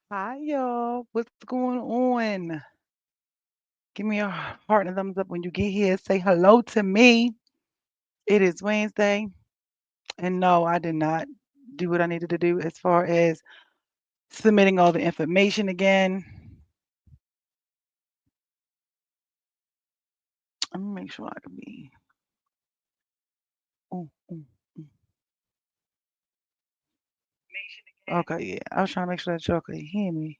Hi, y'all. What's going on? Give me a heart and a thumbs up when you get here. Say hello to me. It is Wednesday. And no, I did not do what I needed to do as far as submitting all the information again. Let me make sure I can be. Ooh, ooh, ooh. Okay, yeah. I was trying to make sure that y'all could hear me.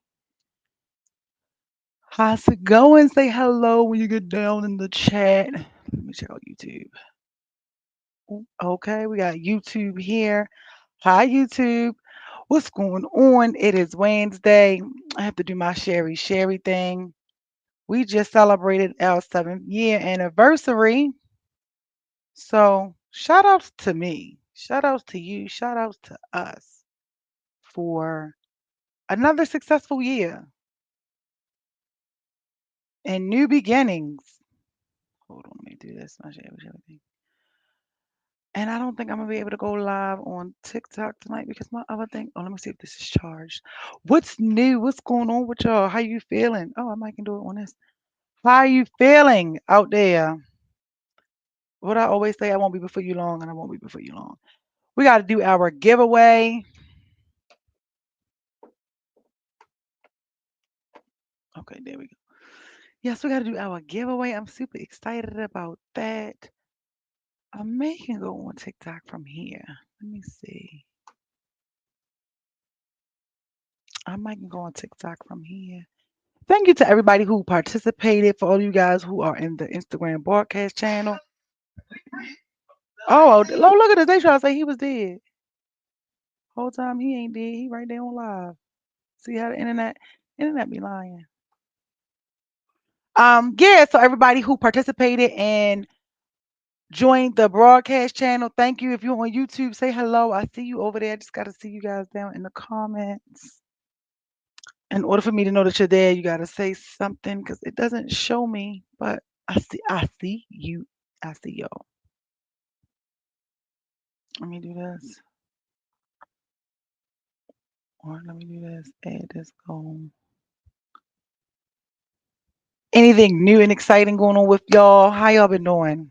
How's it going? Say hello when you get down in the chat. Let me check out YouTube. Ooh, okay, we got YouTube here. Hi, YouTube. What's going on? It is Wednesday. I have to do my Sherry thing. We just celebrated our 7th year anniversary. So, shout outs to me. Shout outs to you. Shout outs to us for another successful year and new beginnings. Hold on, let me do this. My Sherry thing. And I don't think I'm gonna be able to go live on TikTok tonight because my other thing. Oh, let me see if this is charged. What's new? What's going on with y'all? How you feeling? Oh, I might can do it on this. How you feeling out there? What I always say, I won't be before you long, and I won't be before you long. We got to do our giveaway. Okay, there we go. Yes, we got to do our giveaway. I'm super excited about that. I may can go on TikTok from here. Let me see. I might can go on TikTok from here. Thank you to everybody who participated. For all you guys who are in the Instagram broadcast channel. Oh, look at this. They try to say he was dead. Whole time he ain't dead. He right there on live. See how the internet be lying. Yeah, so everybody who participated and joined the broadcast channel, thank you. If you're on YouTube, say hello. I see you over there. I just gotta see you guys down in the comments. In order for me to know that you're there, you gotta say something because it doesn't show me, but I see you. I see y'all. Let me do this. Or let me do this. Add this goal. Anything new and exciting going on with y'all? How y'all been doing?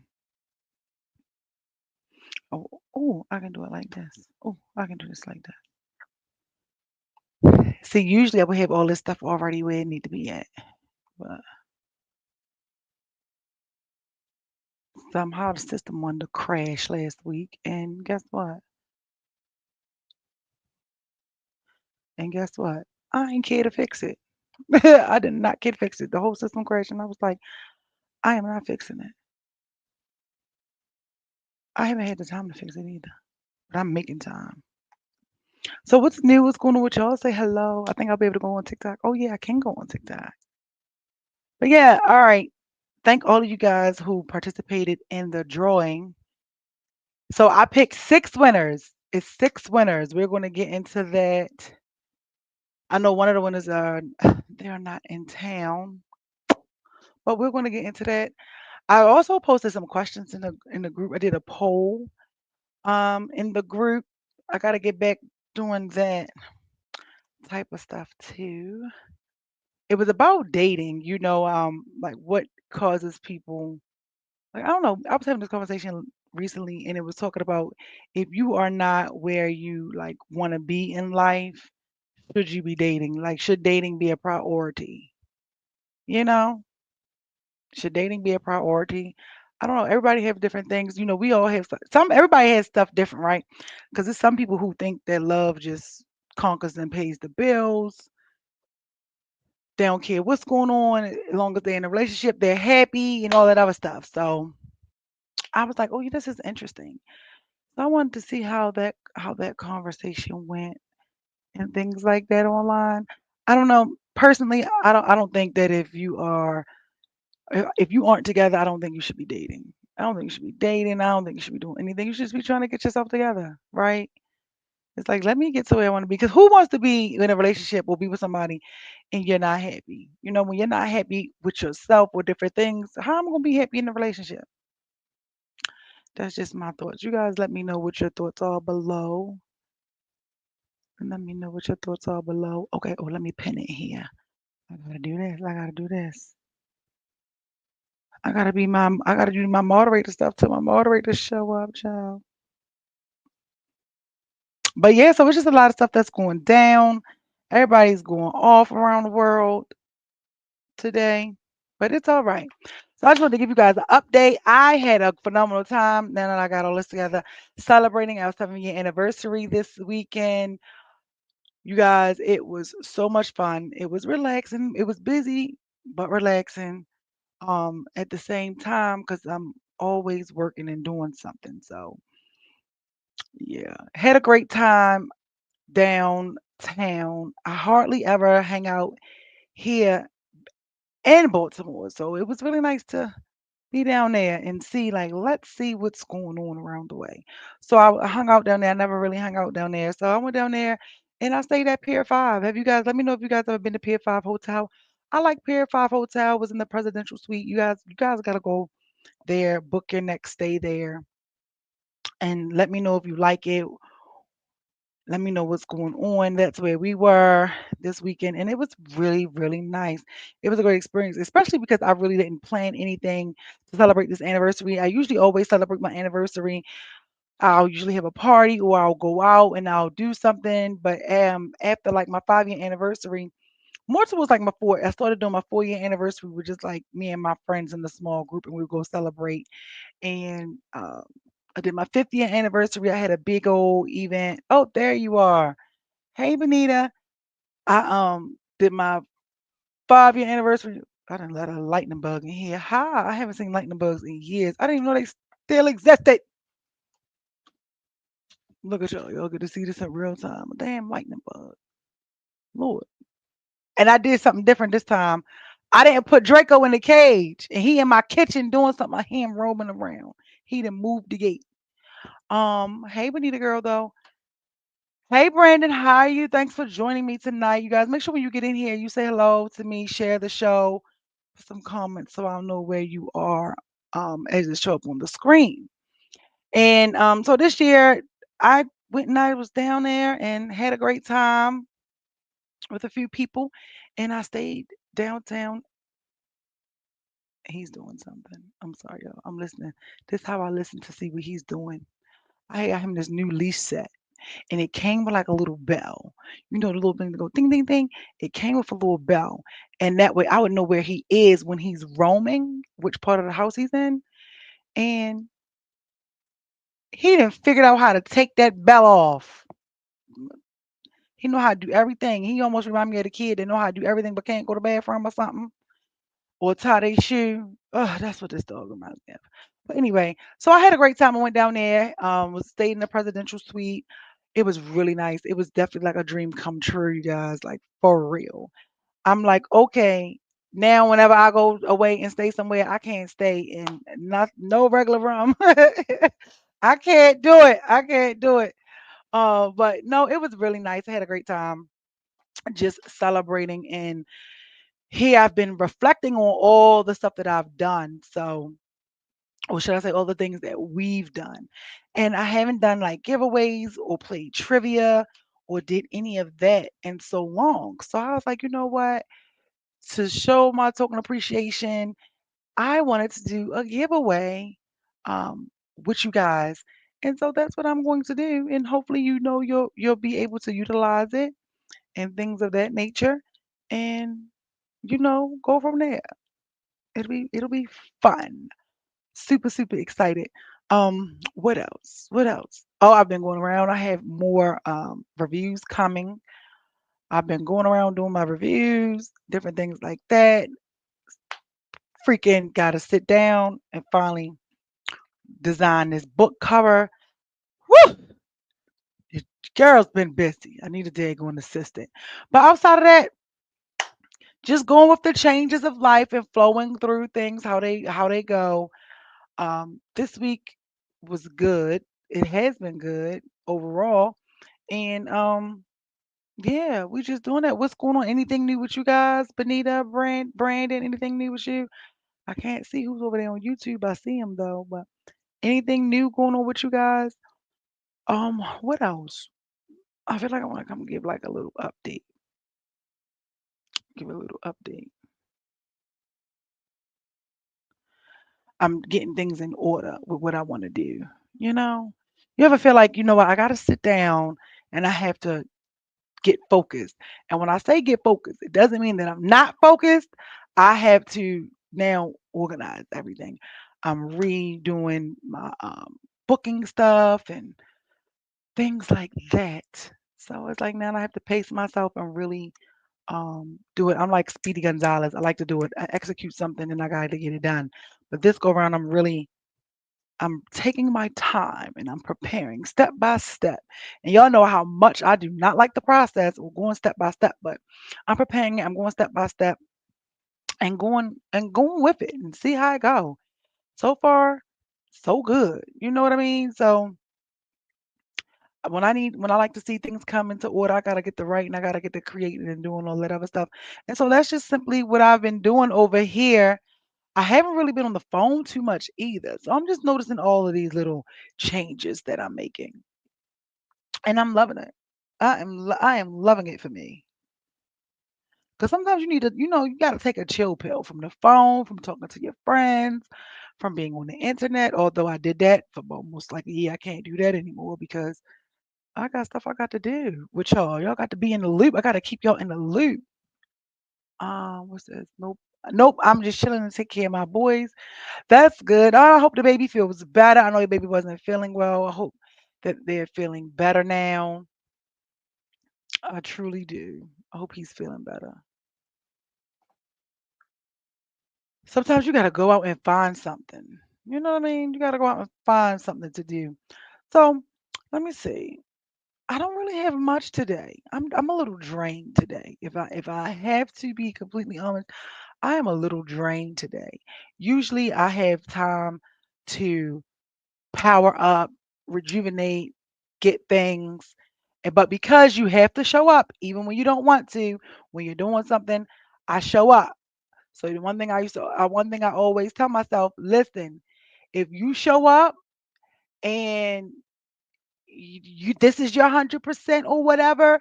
Oh, oh, I can do it like this. Oh, I can do this like that. See, usually I would have all this stuff already where it need to be at, but somehow the system wanted to crash last week, and guess what? And guess what? I ain't care to fix it. I did not care to fix it. The whole system crashed, and I was like, I am not fixing it. I haven't had the time to fix it either, but I'm making time. So what's new? What's going on with y'all? Say hello. I think I'll be able to go on TikTok. Oh yeah, I can go on TikTok. But yeah, all right. Thank all of you guys who participated in the drawing. So I picked 6 winners. It's 6 winners. We're going to get into that. I know one of the winners are they're not in town, but we're going to get into that. I also posted some questions in the group. I did a poll in the group. I got to get back doing that type of stuff too. It was about dating, like what causes people like I don't know. I was having this conversation recently and it was talking about if you are not where you like want to be in life, should you be dating? Like should dating be a priority? You know? Should dating be a priority? I don't know. Everybody have different things. We all have some everybody has stuff different, right? Because there's some people who think that love just conquers and pays the bills. They don't care what's going on as long as they're in a relationship, they're happy and all that other stuff. So I was like, oh, yeah, this is interesting. So I wanted to see how that conversation went and things like that online. I don't know. Personally, I don't think that if you aren't together, I don't think you should be dating. I don't think you should be dating. I don't think you should be doing anything. You should just be trying to get yourself together, right? It's like let me get to where I want to be. Because who wants to be in a relationship or be with somebody and you're not happy? When you're not happy with yourself or different things, how am I gonna be happy in a relationship? That's just my thoughts. You guys let me know what your thoughts are below. And let me know what your thoughts are below. Okay, oh, let me pin it here. I gotta do this. I gotta do this. I gotta do my moderator stuff till my moderators show up, child. But yeah, so it's just a lot of stuff that's going down. Everybody's going off around the world today, but it's all right. So I just wanted to give you guys an update. I had a phenomenal time now that I got all this together, celebrating our 7-year anniversary this weekend. You guys, it was so much fun. It was relaxing. It was busy, but relaxing. At the same time, because I'm always working and doing something. So yeah, had a great time downtown. I hardly ever hang out here in Baltimore, so it was really nice to be down there and see, like, let's see what's going on around the way. So I hung out down there. I never really hung out down there, so I went down there and I stayed at Pier 5. Have you guys? Let me know if you guys ever been to Pier 5 Hotel. I like Pier 5 Hotel. Was in the presidential suite. You guys gotta go there, book your next stay there, and let me know if you like it. Let me know what's going on. That's where we were this weekend, and it was really, really nice. It was a great experience, especially because I really didn't plan anything to celebrate this anniversary. I usually always celebrate my anniversary. I'll usually have a party or I'll go out and I'll do something. But after like my 5-year anniversary, more so was like my four. I started doing my 4-year anniversary with just like me and my friends in the small group, and we would go celebrate. And I did my 50th anniversary. I had a big old event. Oh, there you are. Hey, Benita. I did my 5-year anniversary. I didn't let a lightning bug in here. Hi, I haven't seen lightning bugs in years. I didn't even know they still existed. Look at y'all. Y'all get to see this in real time. A damn lightning bug. Lord. And I did something different this time. I didn't put Draco in the cage, and he in my kitchen doing something. I hear him roaming around. He done moved the gate. Hey, Benita girl though. Hey, Brandon, how are you? Thanks for joining me tonight. You guys, make sure when you get in here, you say hello to me, share the show, put some comments so I'll know where you are as it show up on the screen. And so this year, I went and I was down there and had a great time with a few people, and I stayed downtown. He's doing something. I'm sorry, y'all. I'm listening. This is how I listen to see what he's doing. I got him this new leash set, and it came with like a little bell. You know, the little thing that go ding ding ding. It came with a little bell, and that way I would know where he is when he's roaming, which part of the house he's in. And he didn't figure out how to take that bell off. He know how to do everything. He almost remind me of the kid that know how to do everything but can't go to the bathroom or something or tie their shoe. Oh, that's what this dog reminds me of. But anyway, so I had a great time. I went down there, was stayed in the presidential suite. It was really nice. It was definitely like a dream come true, you guys, like for real. I'm like, okay, now whenever I go away and stay somewhere, I can't stay in not no regular room. I can't do it. I can't do it. But no, it was really nice. I had a great time just celebrating, and here I've been reflecting on all the stuff that I've done. So, or should I say all the things that we've done. And I haven't done like giveaways or played trivia or did any of that in so long. So I was like, you know what? To show my token appreciation, I wanted to do a giveaway with you guys. And so that's what I'm going to do. And hopefully, you know, you'll be able to utilize it and things of that nature. And you know, go from there. It'll be fun. Super, super excited. What else? What else? Oh, I've been going around. I have more reviews coming. I've been going around doing my reviews, different things like that. Freaking gotta sit down and finally design this book cover. Woo! Your girl's been busy. I need a daggone assistant. But outside of that, just going with the changes of life and flowing through things how they go. This week was good. It has been good overall. And yeah, we just doing that. What's going on? Anything new with you guys? Benita, Brandon, anything new with you? I can't see who's over there on YouTube. I see him though, but anything new going on with you guys? What else? I feel like I want to come give like a little update. Give a little update. I'm getting things in order with what I want to do. You know, you ever feel like, you know what, I got to sit down and I have to get focused. And when I say get focused, it doesn't mean that I'm not focused. I have to now organize everything. I'm redoing my booking stuff and things like that. So it's like now I have to pace myself and really do it. I'm like Speedy Gonzalez. I like to do it. I execute something and I got to get it done. But this go around, I'm taking my time and I'm preparing step by step. And y'all know how much I do not like the process or going step by step, but I'm preparing it. I'm going step by step and going with it and see how it go. So far, so good. You know what I mean? So when I like to see things come into order, I gotta get the writing, I gotta get the creating and doing all that other stuff. And so that's just simply what I've been doing over here. I haven't really been on the phone too much either. So I'm just noticing all of these little changes that I'm making. And I'm loving it. I am loving it for me. Because sometimes you need to, you got to take a chill pill from the phone, from talking to your friends, from being on the internet. Although I did that for almost like a year, I can't do that anymore because I got stuff I got to do with y'all. Y'all got to be in the loop. I got to keep y'all in the loop. What's this? Nope. Nope. I'm just chilling and take care of my boys. That's good. I hope the baby feels better. I know the baby wasn't feeling well. I hope that they're feeling better now. I truly do. I hope he's feeling better. Sometimes you got to go out and find something. You know what I mean? You got to go out and find something to do. So let me see. I don't really have much today. I'm a little drained today. If I have to be completely honest, I am a little drained today. Usually I have time to power up, rejuvenate, get things. But because you have to show up, even when you don't want to, when you're doing something, I show up. So the one thing I always tell myself, listen, if you show up and this is your 100% or whatever,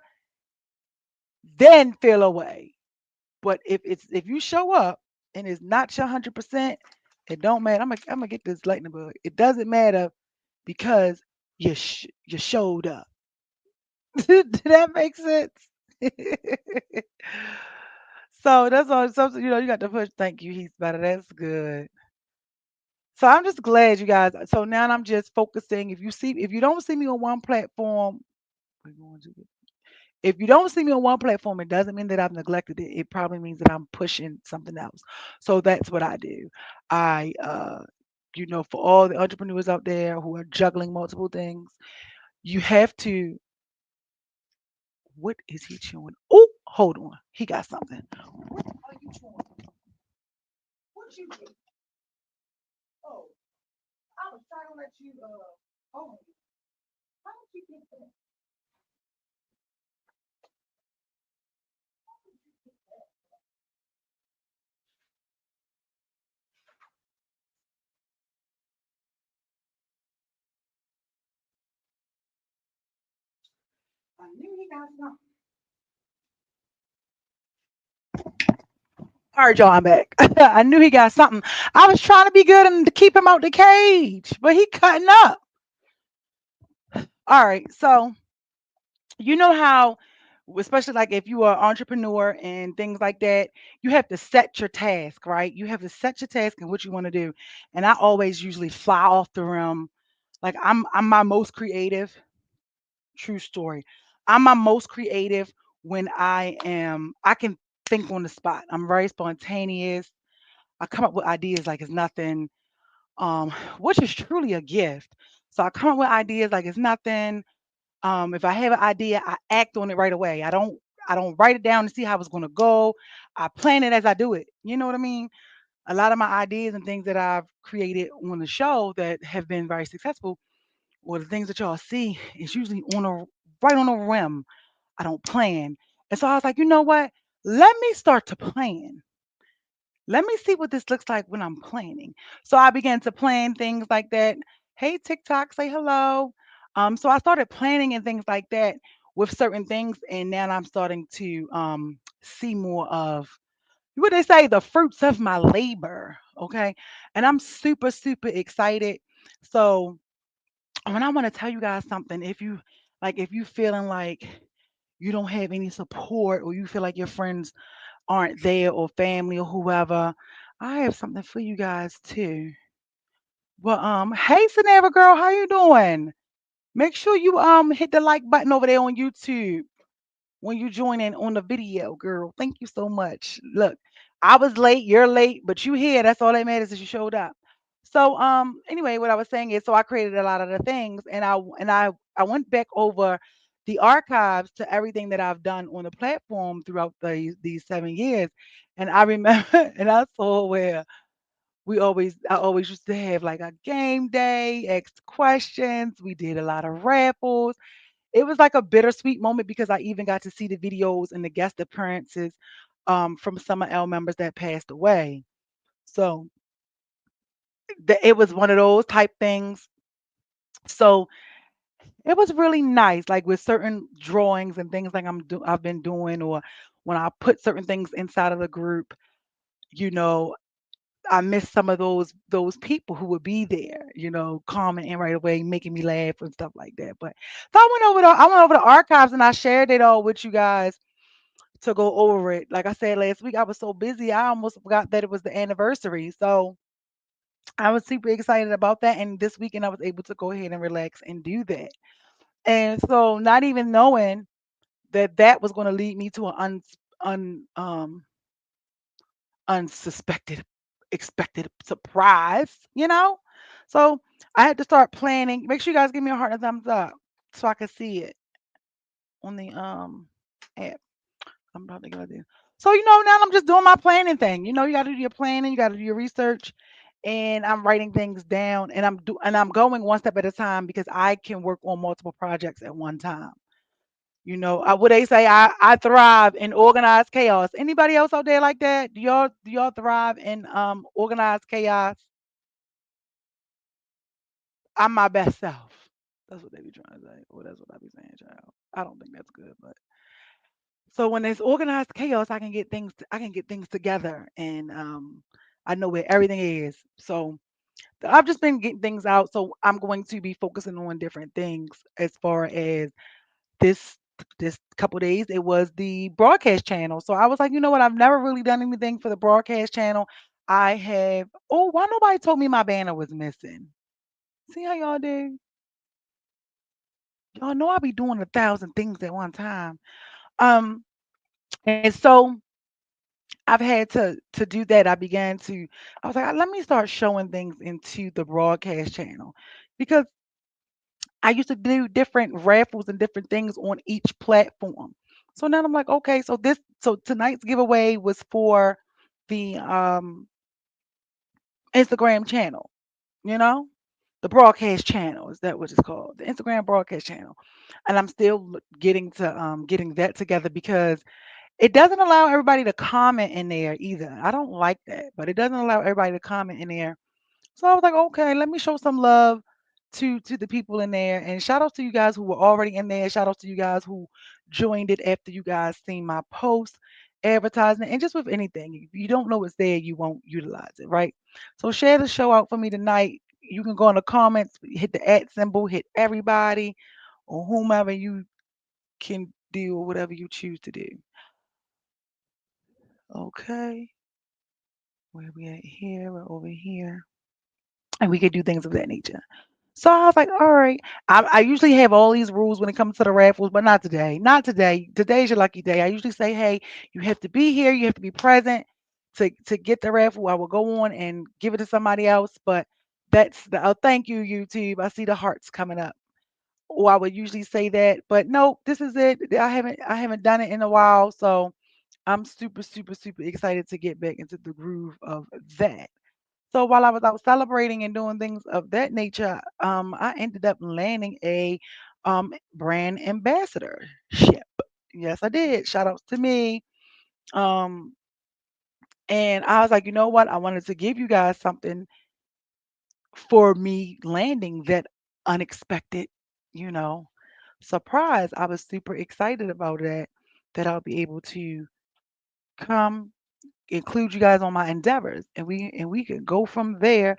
then feel away. But if you show up and it's not your 100%, it don't matter. I'm gonna get this lightning bug. It doesn't matter because you showed up. Did that make sense? So that's all. Something you got to push. Thank you. He's better. That's good. So I'm just glad you guys. So now I'm just focusing. If you don't see me on one platform, we're going to if you don't see me on one platform, it doesn't mean that I've neglected it. It probably means that I'm pushing something else. So that's what I do. I, for all the entrepreneurs out there who are juggling multiple things, you have to. What is he chewing? Oh, hold on. He got something. What are you chewing? What you do? Oh, I was trying to let you. Oh, how did you get that? I knew he got something. All right, y'all, I'm back. I knew he got something. I was trying to be good and to keep him out the cage, but he cutting up. All right, so you know how, especially like if you are an entrepreneur and things like that, you have to set your task, right? You have to set your task and what you want to do. And I always usually fly off the rim. Like I'm my most creative. True story. I'm my most creative when I can think on the spot. I'm very spontaneous. I come up with ideas like it's nothing, which is truly a gift. So I come up with ideas like it's nothing. If I have an idea, I act on it right away. I don't write it down to see how it's gonna go. I plan it as I do it. You know what I mean? A lot of my ideas and things that I've created on the show that have been very successful, or the things that y'all see, is usually right on a rim. I don't plan. And so I was like, you know what? Let me start to plan. Let me see what this looks like when I'm planning. So I began to plan things like that. Hey, TikTok, say hello. So I started planning and things like that, with certain things, and now I'm starting to see more of what they say, the fruits of my labor. Okay. And I'm super, super excited. So when I want to tell you guys something, if you feeling like you don't have any support or you feel like your friends aren't there or family or whoever, I have something for you guys too. Well, hey Saneva girl, how you doing? Make sure you hit the like button over there on YouTube when you join in on the video, girl. Thank you so much. Look, I was late, you're late, but you here. That's all that matters is you showed up. So anyway, what I was saying is so I created a lot of the things and I went back over the archives to everything that I've done on the platform throughout these 7 years. And I remember and I saw where I always used to have like a game day, asked questions. We did a lot of raffles. It was like a bittersweet moment because I even got to see the videos and the guest appearances from some of L members that passed away. So it was one of those type things. So it was really nice, like with certain drawings and things like I've been doing, or when I put certain things inside of the group, you know, I miss some of those people who would be there, commenting right away, making me laugh and stuff like that. But so I went over the archives and I shared it all with you guys to go over it. Like I said last week, I was so busy I almost forgot that it was the anniversary. So I was super excited about that. And this weekend I was able to go ahead and relax and do that. And so not even knowing that that was going to lead me to an unsuspected expected surprise. So I had to start planning. Make sure you guys give me a heart and a thumbs up so I can see it on the app. I'm about to go there. So now I'm just doing my planning thing. You got to do your planning, you got to do your research, and I'm writing things down, and I'm going one step at a time because I can work on multiple projects at one time. What they say, I thrive in organized chaos. Anybody else out there like that? Do y'all thrive in organized chaos? I'm my best self. That's what they be trying to say. Or that's what I be saying, child. I don't think that's good, but so when there's organized chaos, I can get things together, and I know where everything is. So I've just been getting things out. So I'm going to be focusing on different things as far as this this couple days. It was the broadcast channel. So I was like, you know what? I've never really done anything for the broadcast channel. I have. Oh, why nobody told me my banner was missing? See how y'all do? Y'all know I be doing 1,000 things at one time. Um, and so I've had to do that. I was like, let me start showing things into the broadcast channel because I used to do different raffles and different things on each platform. So now I'm like, okay, so tonight's giveaway was for the Instagram channel, you know? The broadcast channel, is that what it's called? The Instagram broadcast channel. And I'm still getting that together because it doesn't allow everybody to comment in there either. I don't like that, but it doesn't allow everybody to comment in there. So I was like, okay, let me show some love to the people in there. And shout out to you guys who were already in there. Shout out to you guys who joined it after you guys seen my post advertising. And just with anything, if you don't know it's there, you won't utilize it, right? So share the show out for me tonight. You can go in the comments, hit the @ symbol, hit everybody or whomever you can do or whatever you choose to do. Okay. Where we at here? We're over here. And we could do things of that nature. So I was like, all right. I usually have all these rules when it comes to the raffles, but not today. Not today. Today's your lucky day. I usually say, hey, you have to be here, you have to be present to get the raffle. I will go on and give it to somebody else. But that's the thank you, YouTube. I see the hearts coming up. Or I would usually say that, but no, this is it. I haven't done it in a while. So I'm super, super, super excited to get back into the groove of that. So while I was out celebrating and doing things of that nature, I ended up landing a brand ambassadorship. Yes, I did. Shout outs to me. Um, and I was like, you know what? I wanted to give you guys something for me landing that unexpected, you know. surprised. I was super excited about that I'll be able to come include you guys on my endeavors and we can go from there.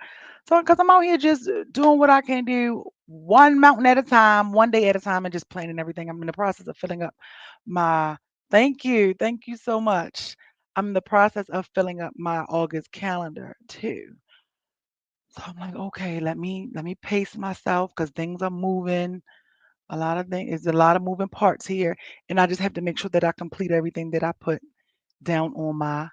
So because I'm out here just doing what I can do, one mountain at a time, one day at a time, and just planning everything. I'm in the process of filling up my thank you so much. I'm in the process of filling up my August calendar too. So I'm like, okay, let me pace myself because things are moving. A lot of things, there's a lot of moving parts here, and I just have to make sure that I complete everything that I put down on my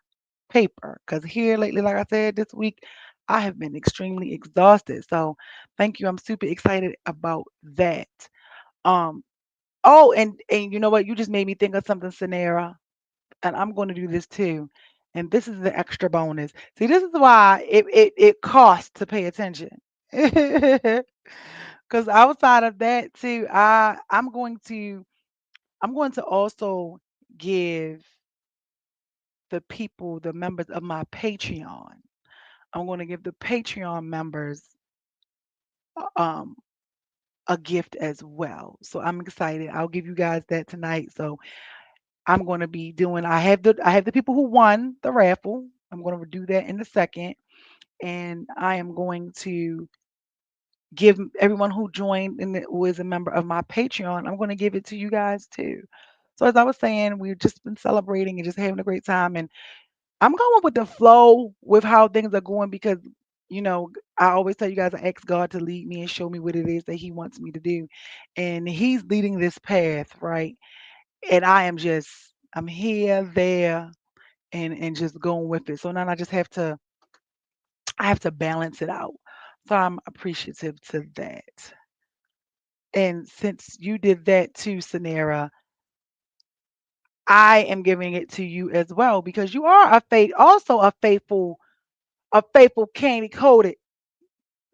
paper. Because here lately, like I said, this week, I have been extremely exhausted. So thank you. I'm super excited about that. Um, oh, and you know what? You just made me think of something, Sanera, and I'm going to do this too. And this is the extra bonus. See, this is why it costs to pay attention. Because outside of that too, I'm going to also give the people, the members of my Patreon. I'm going to give the Patreon members um a gift as well. So I'm excited. I'll give you guys that tonight. So I'm going to be doing I have the people who won the raffle. I'm going to do that in a second, and I am going to give everyone who joined and who is a member of my Patreon, I'm going to give it to you guys too. So as I was saying, we've just been celebrating and just having a great time, and I'm going with the flow with how things are going because, I always tell you guys I ask God to lead me and show me what it is that He wants me to do. And He's leading this path, right? And I'm here, there, and just going with it. So now I have to balance it out. So I'm appreciative to that. And since you did that too, Sanera, I am giving it to you as well because you are also a faithful candy coated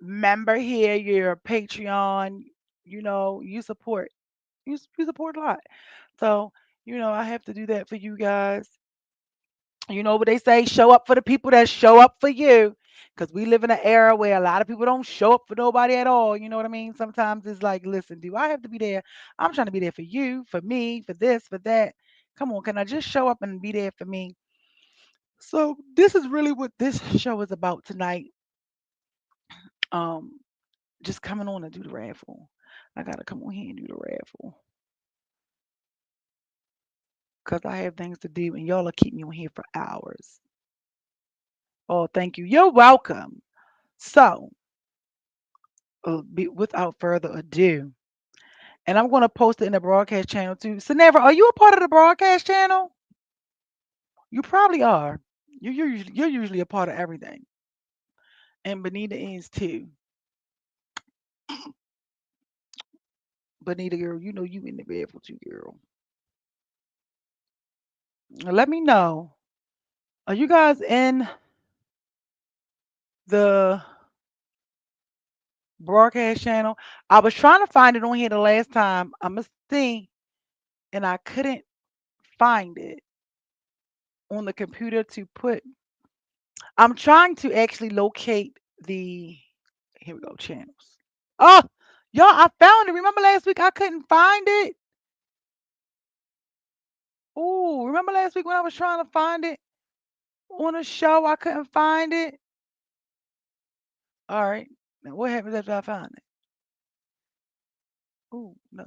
member here. You're a Patreon. You support you support a lot. So I have to do that for you guys. You know what they say? Show up for the people that show up for you. Because we live in an era where a lot of people don't show up for nobody at all. You know what I mean? Sometimes it's like, listen, do I have to be there? I'm trying to be there for you, for me, for this, for that. Come on, can I just show up and be there for me? So this is really what this show is about tonight. Um, just coming on to do the raffle. I gotta come on here and do the raffle because I have things to do, and y'all will keep me on here for hours. Oh, thank you. You're welcome. So, without further ado, and I'm going to post it in the broadcast channel too. So, never, are you a part of the broadcast channel? You probably are. You're usually a part of everything, and Benita is too. Benita, girl, you know you in the raffle too, girl. Let me know. Are you guys in the broadcast channel? I was trying to find it on here the last time. I must see, and I couldn't find it on the computer to put. I'm trying to actually locate the. Here we go, channels. Oh, y'all, I found it. Remember last week I couldn't find it? Oh, remember last week when I was trying to find it on a show? I couldn't find it. All right. Now, what happens after I find it? Oh, no.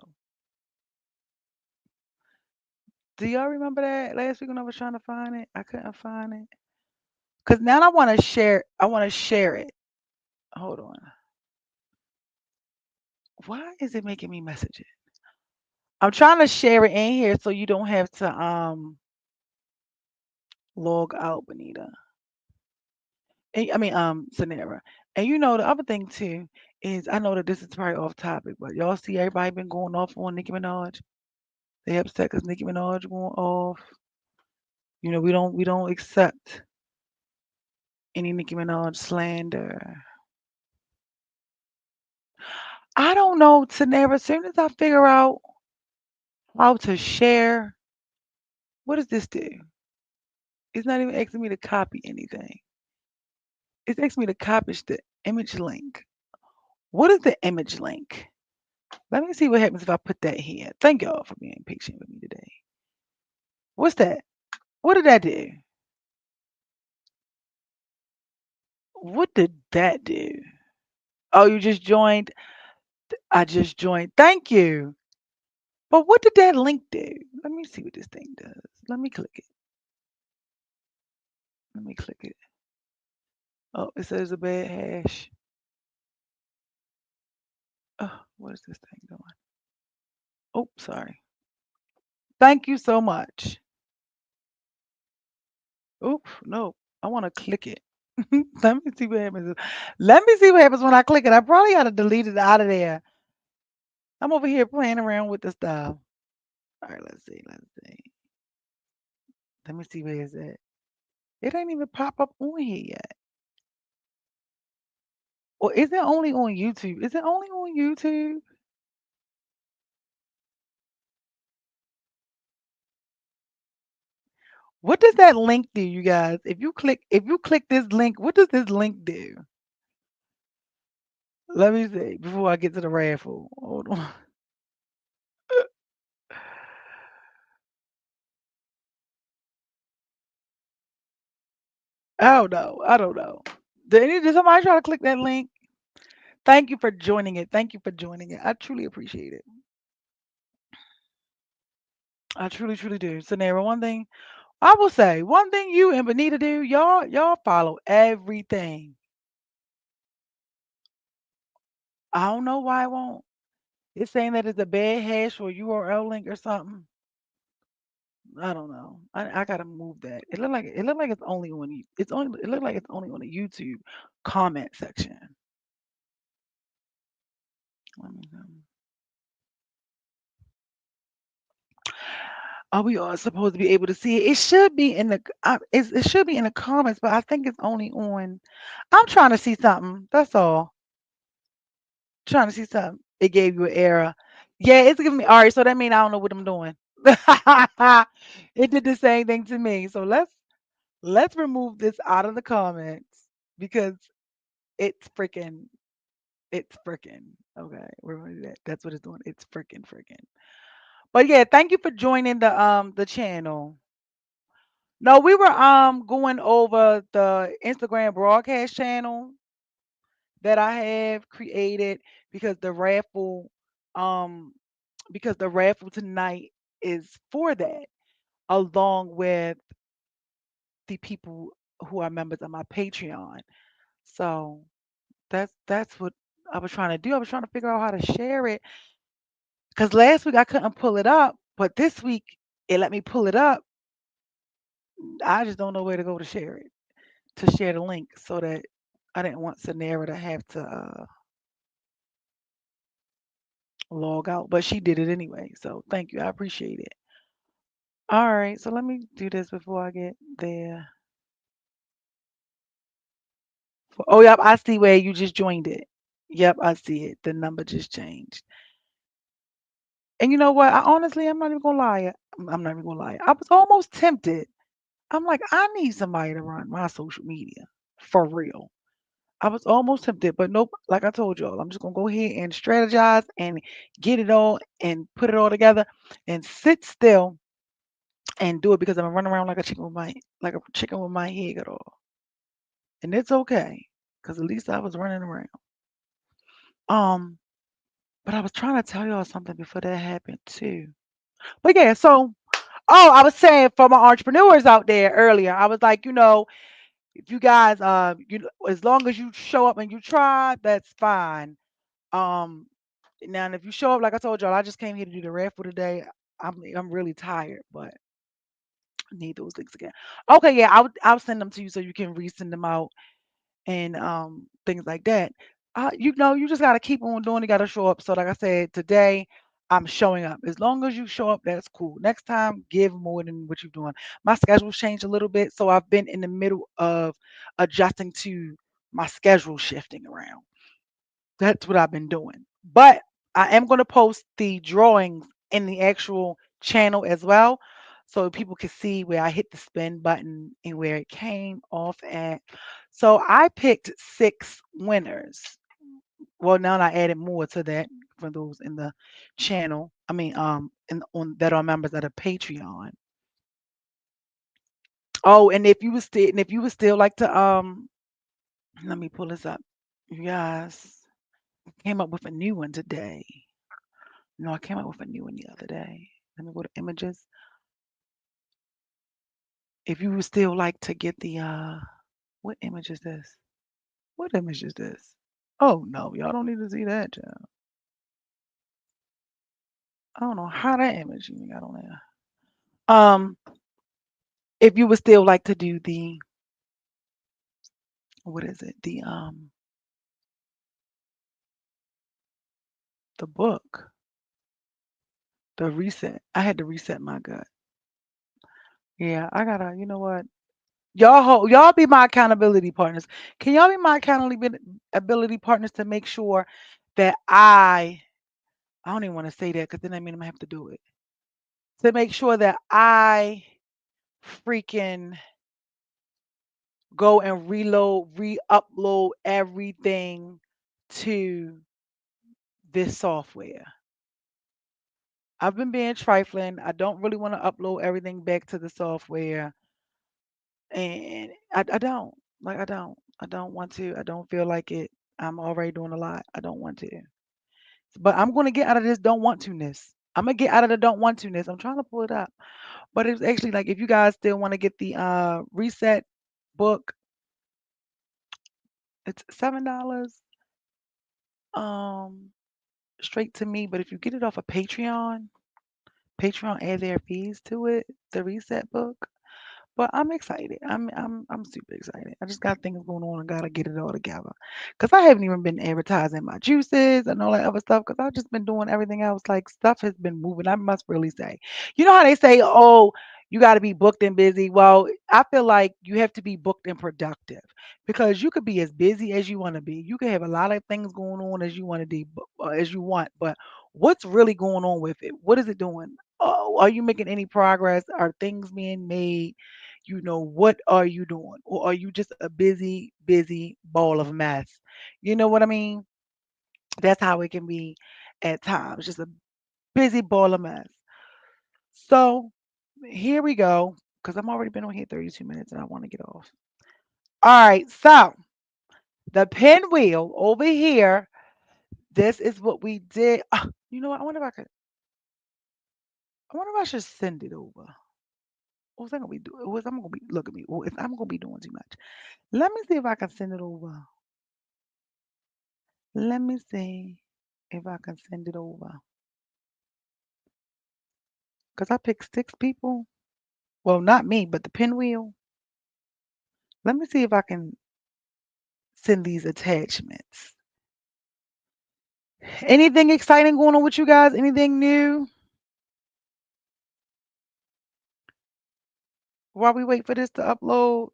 Do y'all remember that last week when I was trying to find it? I couldn't find it. Cause now I want to share. I want to share it. Hold on. Why is it making me message it? I'm trying to share it in here so you don't have to log out, Benita. I mean, Sanera. And the other thing too is I know that this is probably off topic, but y'all see everybody been going off on Nicki Minaj. They upset because Nicki Minaj going off. We don't accept any Nicki Minaj slander. I don't know, Sanera. As soon as I figure out how to share, what does this do? It's not even asking me to copy anything. It's asking me to copy the image link. What is the image link? Let me see what happens if I put that here. Thank y'all for being patient with me today. What's that? What did that do? What did that do? Oh, you just joined? I just joined. Thank you. But what did that link do? Let me see what this thing does. Let me click it. Let me click it. Oh, it says a bad hash. Oh, what is this thing doing? Oh, sorry. Thank you so much. Oop, no. I want to click it. Let me see what happens. Let me see what happens when I click it. I probably got to delete it out of there. I'm over here playing around with the stuff. All right, let's see. Let's see. Let me see where it's at. It ain't even pop up on here yet. Or is it only on YouTube? Is it only on YouTube? What does that link do, you guys? If you click this link, what does this link do? Let me see before I get to the raffle. Hold on. I don't know. I don't know. Did somebody try to click that link? Thank you for joining it. Thank you for joining it. I truly appreciate it. I truly, truly do. Sanera, one thing I will say, one thing you and Benita do, y'all follow everything. I don't know why it won't. It's saying that it's a bad hash or URL link or something. I don't know. I gotta move that. It look like it's only on it's only it look like it's only on the YouTube comment section. Let me Are we all supposed to be able to see it? It should be in the it should be in the comments, but I think it's only on. I'm trying to see something. That's all. Trying to see something. It gave you an error. Yeah, it's giving me. All right, so that means I don't know what I'm doing. It did the same thing to me. So let's remove this out of the comments because it's freaking it's freaking okay. We're gonna do that. That's what it's doing. It's freaking. But yeah, thank you for joining the channel. No, we were going over the Instagram broadcast channel that I have created because um the raffle tonight is for that, along with the people who are members of my Patreon. So that's what I was trying to do. I was trying to figure out how to share it because last week I couldn't pull it up, but this week it let me pull it up. I just don't know where to go to share it, to share the link so that I didn't want Sanera to have to log out, but she did it anyway. So thank you. I appreciate it. All right, so let me do this before I get there. Oh, yep, I see where you just joined it. Yep, I see it. The number just changed. And you know what? I'm not even gonna lie. I'm not even gonna lie. I was almost tempted. I'm like, I need somebody to run my social media for real. I was almost tempted, but nope. Like I told y'all, I'm just gonna go ahead and strategize and get it all and put it all together and sit still and do it because I'm running around like a chicken with my head cut off. And it's okay, because at least I was running around. Um, but I was trying to tell y'all something before that happened too. But yeah, so I was saying for my entrepreneurs out there earlier, I was like, if you guys as long as you show up and you try, that's fine. Um Now if you show up, like I told y'all, I just came here to do the raffle today. I'm really tired, but I need those links again. Okay, yeah, I'll send them to you so you can resend them out and things like that. You just gotta keep on doing. You gotta show up. So like I said, today I'm showing up. As long as you show up, that's cool. Next time, give more than what you're doing. My schedule's changed a little bit, so I've been in the middle of adjusting to my schedule shifting around. That's what I've been doing. But I am going to post the drawings in the actual channel as well so people can see where I hit the spin button and where it came off at. So I picked 6 winners. Well, now I added more to that for those in the channel. I mean, in on that are members of the Patreon. Oh, and if you would still like to let me pull this up. You guys came up with a new one today. No, I came up with a new one the other day. Let me go to images. If you would still like to get the what image is this? What image is this? Oh no, y'all don't need to see that, child. I don't know how that image even got on there. If you would still like to do the what is it? The book, the reset. I had to reset my gut. Yeah, I gotta. You know what? Y'all be my accountability partners. Can y'all be my accountability partners to make sure that I don't even want to say that because then I mean I'm gonna have to do it. To make sure that I freaking go and reload, re-upload everything to this software. I've been being trifling. I don't really want to upload everything back to the software. And I don't. Like I don't. I don't want to. I don't feel like it. I'm already doing a lot. I don't want to. But I'm gonna get out of this don't want to ness. I'm gonna get out of the don't want to ness. I'm trying to pull it up. But it's actually like if you guys still want to get the reset book, it's $7 um straight to me. But if you get it off of Patreon, Patreon add their fees to it, the reset book. But I'm excited. I'm super excited. I just got things going on and gotta get it all together. Cause I haven't even been advertising my juices and all that other stuff. Cause I've just been doing everything else. Like stuff has been moving. I must really say. You know how they say, oh, you gotta be booked and busy. Well, I feel like you have to be booked and productive. Because you could be as busy as you want to be. You can have a lot of things going on as you want to be as you want. But what's really going on with it? What is it doing? Oh, are you making any progress? Are things being made? What are you doing? Or are you just a busy, busy ball of mess? You know what I mean? That's how it can be at times, just a busy ball of mess. So here we go, because I'm already been on here 32 minutes and I want to get off. All right, so the pinwheel over here, this is what we did. You know what? I wonder if I should send it over. What was I gonna be doing? I'm gonna be look at me. I'm gonna be doing too much. Let me see if I can send it over. Let me see if I can send it over. Because I picked 6 people. Well, not me, but the pinwheel. Let me see if I can send these attachments. Anything exciting going on with you guys? Anything new? While we wait for this to upload,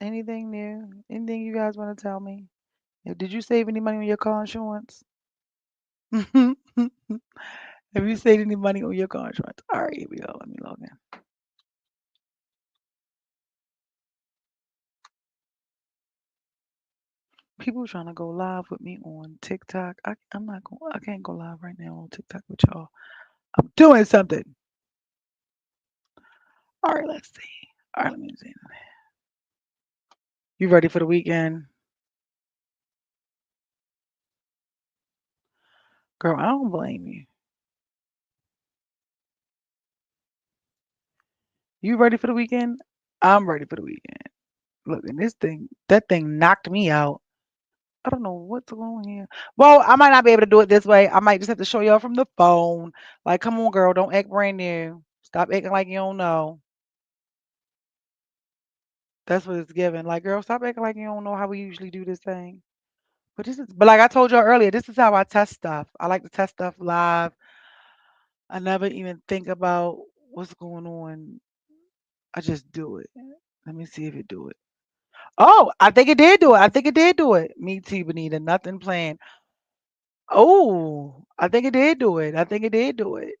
anything new? Anything you guys want to tell me? Did you save any money on your car insurance? Have you saved any money on your car insurance? All right, here we go. Let me log in. People trying to go live with me on TikTok. I'm not going. I can't go live right now on TikTok with y'all. I'm doing something. All right, let's see. All right, let me see. You ready for the weekend? Girl, I don't blame you. You ready for the weekend? I'm ready for the weekend. Look, and that thing knocked me out. I don't know what's going on here. Well, I might not be able to do it this way. I might just have to show y'all from the phone. Like, come on, girl, don't act brand new. Stop acting like you don't know. That's what it's giving. Like, girl, stop acting like you don't know how we usually do this thing. But like I told y'all earlier, this is how I test stuff. I like to test stuff live. I never even think about what's going on. I just do it. Let me see if it do it. Oh, I think it did do it. I think it did do it. Me too, Benita. Nothing planned. Oh, I think it did do it. I think it did do it.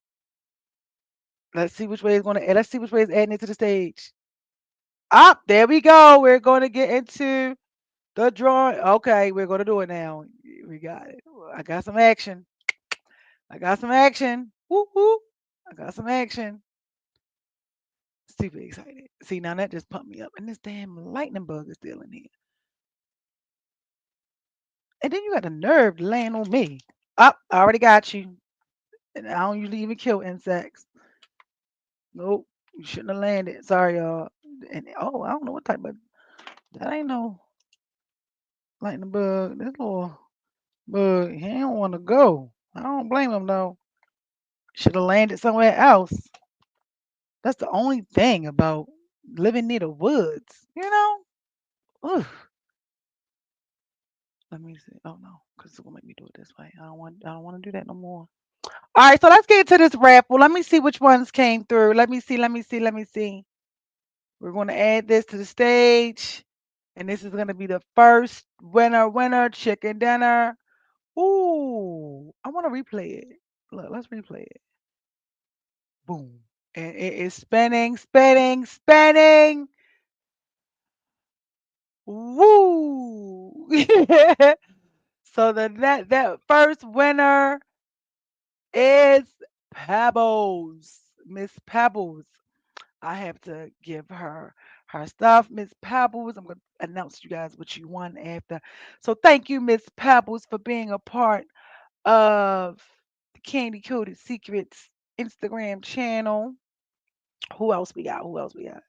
Let's see which way it's gonna. Let's see which way it's adding it to the stage. Up there we go. We're going to get into. The drawing. Okay, we're gonna do it now. We got it. I got some action. I got some action. Woo woo. I got some action. Super excited. See, now that just pumped me up. And this damn lightning bug is still in here. And then you got the nerve to land on me. Up, I already got you. And I don't usually even kill insects. Nope. You shouldn't have landed. Sorry, y'all. And oh, I don't know what type of that ain't no lightning bug. This little bug, he don't want to go. I don't blame him though. Should have landed somewhere else. That's the only thing about living near the woods, you know? Ugh. Let me see. Oh no, because it's gonna make me do it this way. I don't want to do that no more. All right, so let's get into this raffle. Let me see which ones came through. Let me see. We're gonna add this to the stage. And this is gonna be the first winner, chicken dinner. Ooh, I want to replay it. Look, let's replay it. Boom. And it is spinning. Woo! So that first winner is Pebbles. Miss Pebbles. I have to give her stuff, Miss Pebbles. I'm gonna announce to you guys what you won after. So thank you, Miss Pebbles, for being a part of the Candy Coated Secrets Instagram channel. Who else we got? Who else we got?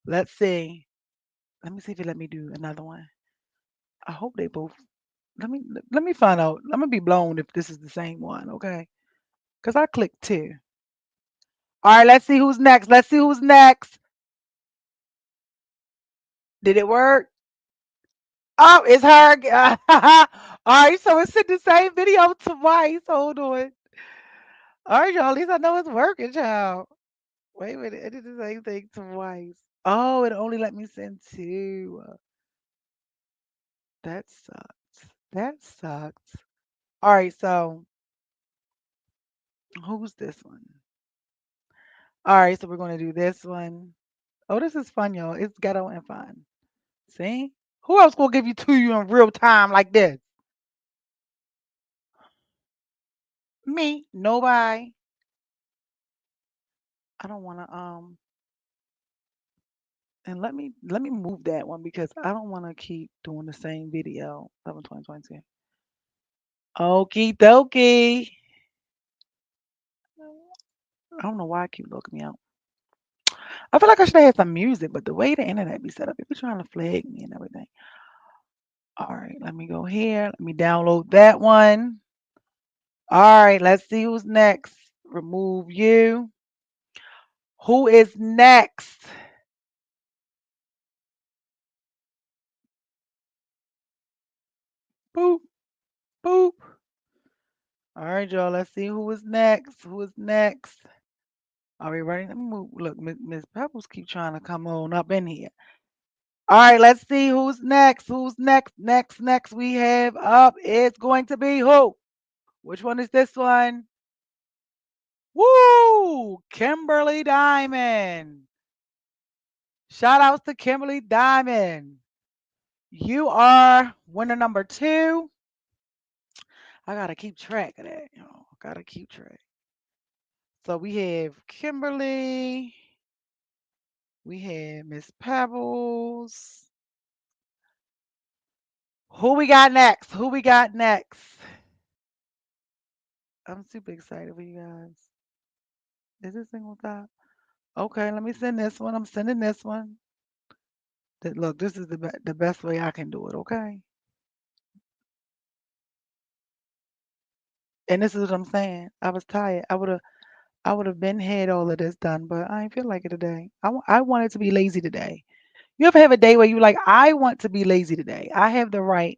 Let's see. Let me see if it let me do another one. I hope they both. Let me find out. I'm gonna be blown if this is the same one, okay? Cause I clicked two. All right, let's see who's next. Let's see who's next. Did it work? Oh, it's her. All right, so it's in the same video twice. Hold on. All right, y'all. At least I know it's working, child. Wait a minute. I did the same thing twice. Oh, it only let me send two. That sucks. That sucks. All right, so who's this one? All right, so we're going to do this one. Oh, this is fun, y'all. It's ghetto and fun. See? Who else gonna give you to you in real time like this? Me. Nobody. I don't wanna and let me move that one because I don't wanna keep doing the same video. 11/20/22. Okie dokie. I don't know why I keep looking me out. I feel like I should have had some music, but the way the internet be set up, it be trying to flag me and everything. All right, let me go here. Let me download that one. All right, let's see who's next. Remove you. Who is next? Boop, boop. All right, y'all. Let's see who is next. Who is next? Are we ready? Let me move. Look, Miss Pebbles keep trying to come on up in here. All right, let's see who's next. Who's next? Next we have up is going to be who? Which one is this one? Woo! Kimberly Diamond. Shout outs to Kimberly Diamond. You are winner number two. I gotta keep track of that. Gotta keep track. So we have Kimberly. We have Miss Pebbles. Who we got next? Who we got next? I'm super excited for you guys. Is this thing on top? Okay, let me send this one. I'm sending this one. Look, this is the best way I can do it. Okay, and this is what I'm saying. I was tired. I would have been had all of this done, but I ain't feel like it today. I wanted to be lazy today. You ever have a day where you like, I want to be lazy today. I have the right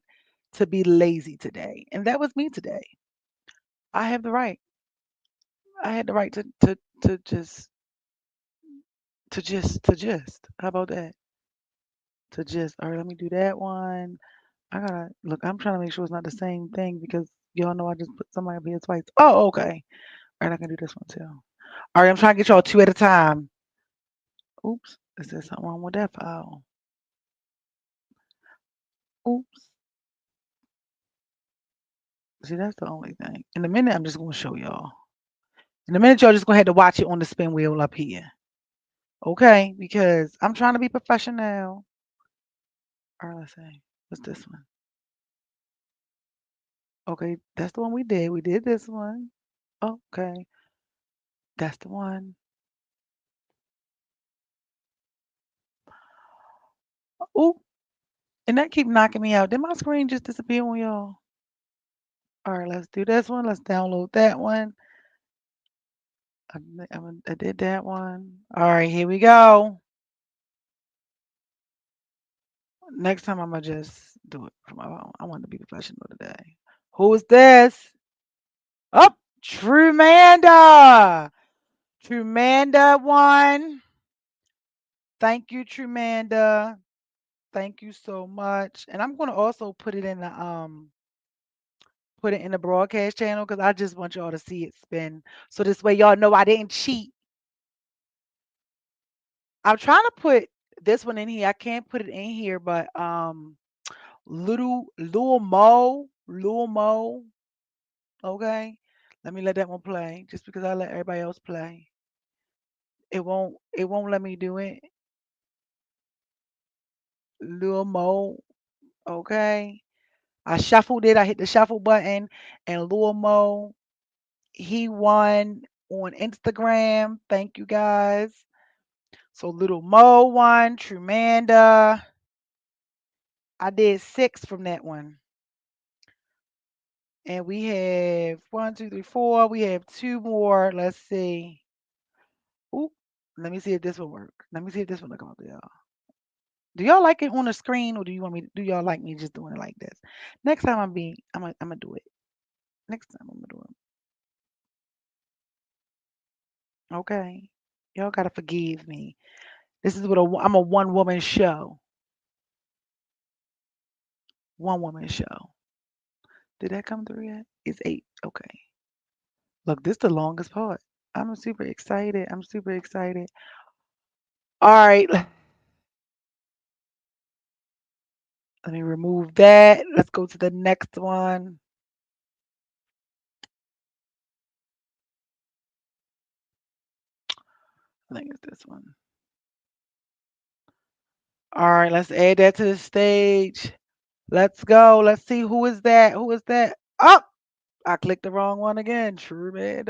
to be lazy today, and that was me today. I have the right. I had the right to just. How about that? To just. All right, let me do that one. I gotta look. I'm trying to make sure it's not the same thing because y'all know I just put somebody up here twice. Oh, okay. All right, I can do this one too. All right, I'm trying to get y'all two at a time. Oops, is there something wrong with that file? Oops. See, that's the only thing. In a minute, I'm just gonna show y'all. In a minute, y'all just gonna have to watch it on the spin wheel up here. Okay? Because I'm trying to be professional. All right, let's see. What's this one? Okay, that's the one we did. We did this one. Okay, that's the one. Ooh, and that keep knocking me out. Did my screen just disappear on y'all? All right, let's do this one. Let's download that one. I did that one. All right, here we go. Next time I'm gonna just do it from my phone. I want to be professional today. Who is this? Oh, Trumanda. Trumanda won. Thank you, Trumanda. Thank you so much. And I'm gonna also put it in the broadcast channel because I just want y'all to see it spin. So this way y'all know I didn't cheat. I'm trying to put this one in here. I can't put it in here, but Lil Mo. Okay. Let me let that one play. Just because I let everybody else play. It won't let me do it. Lil Mo. Okay. I shuffled it. I hit the shuffle button and Lil Mo, he won on Instagram. Thank you guys. So Little Mo won, Trumanda. I did 6 from that one. And we have 1, 2, 3, 4. We have 2 more. Let's see. Ooh, let me see if this will work. Let me see if this one will come up to y'all. Do y'all like it on the screen or do y'all like me just doing it like this? Next time I'm gonna do it. Next time I'm gonna do it. Okay. Y'all gotta forgive me. This is what I'm a one woman show. One woman show. Did that come through yet? It's 8. Okay. Look, this the longest part. I'm super excited. I'm super excited. All right. Let me remove that. Let's go to the next one. I think it's this one. All right, let's add that to the stage. Let's go. Let's see who is that. Who is that? Oh, I clicked the wrong one again. True man.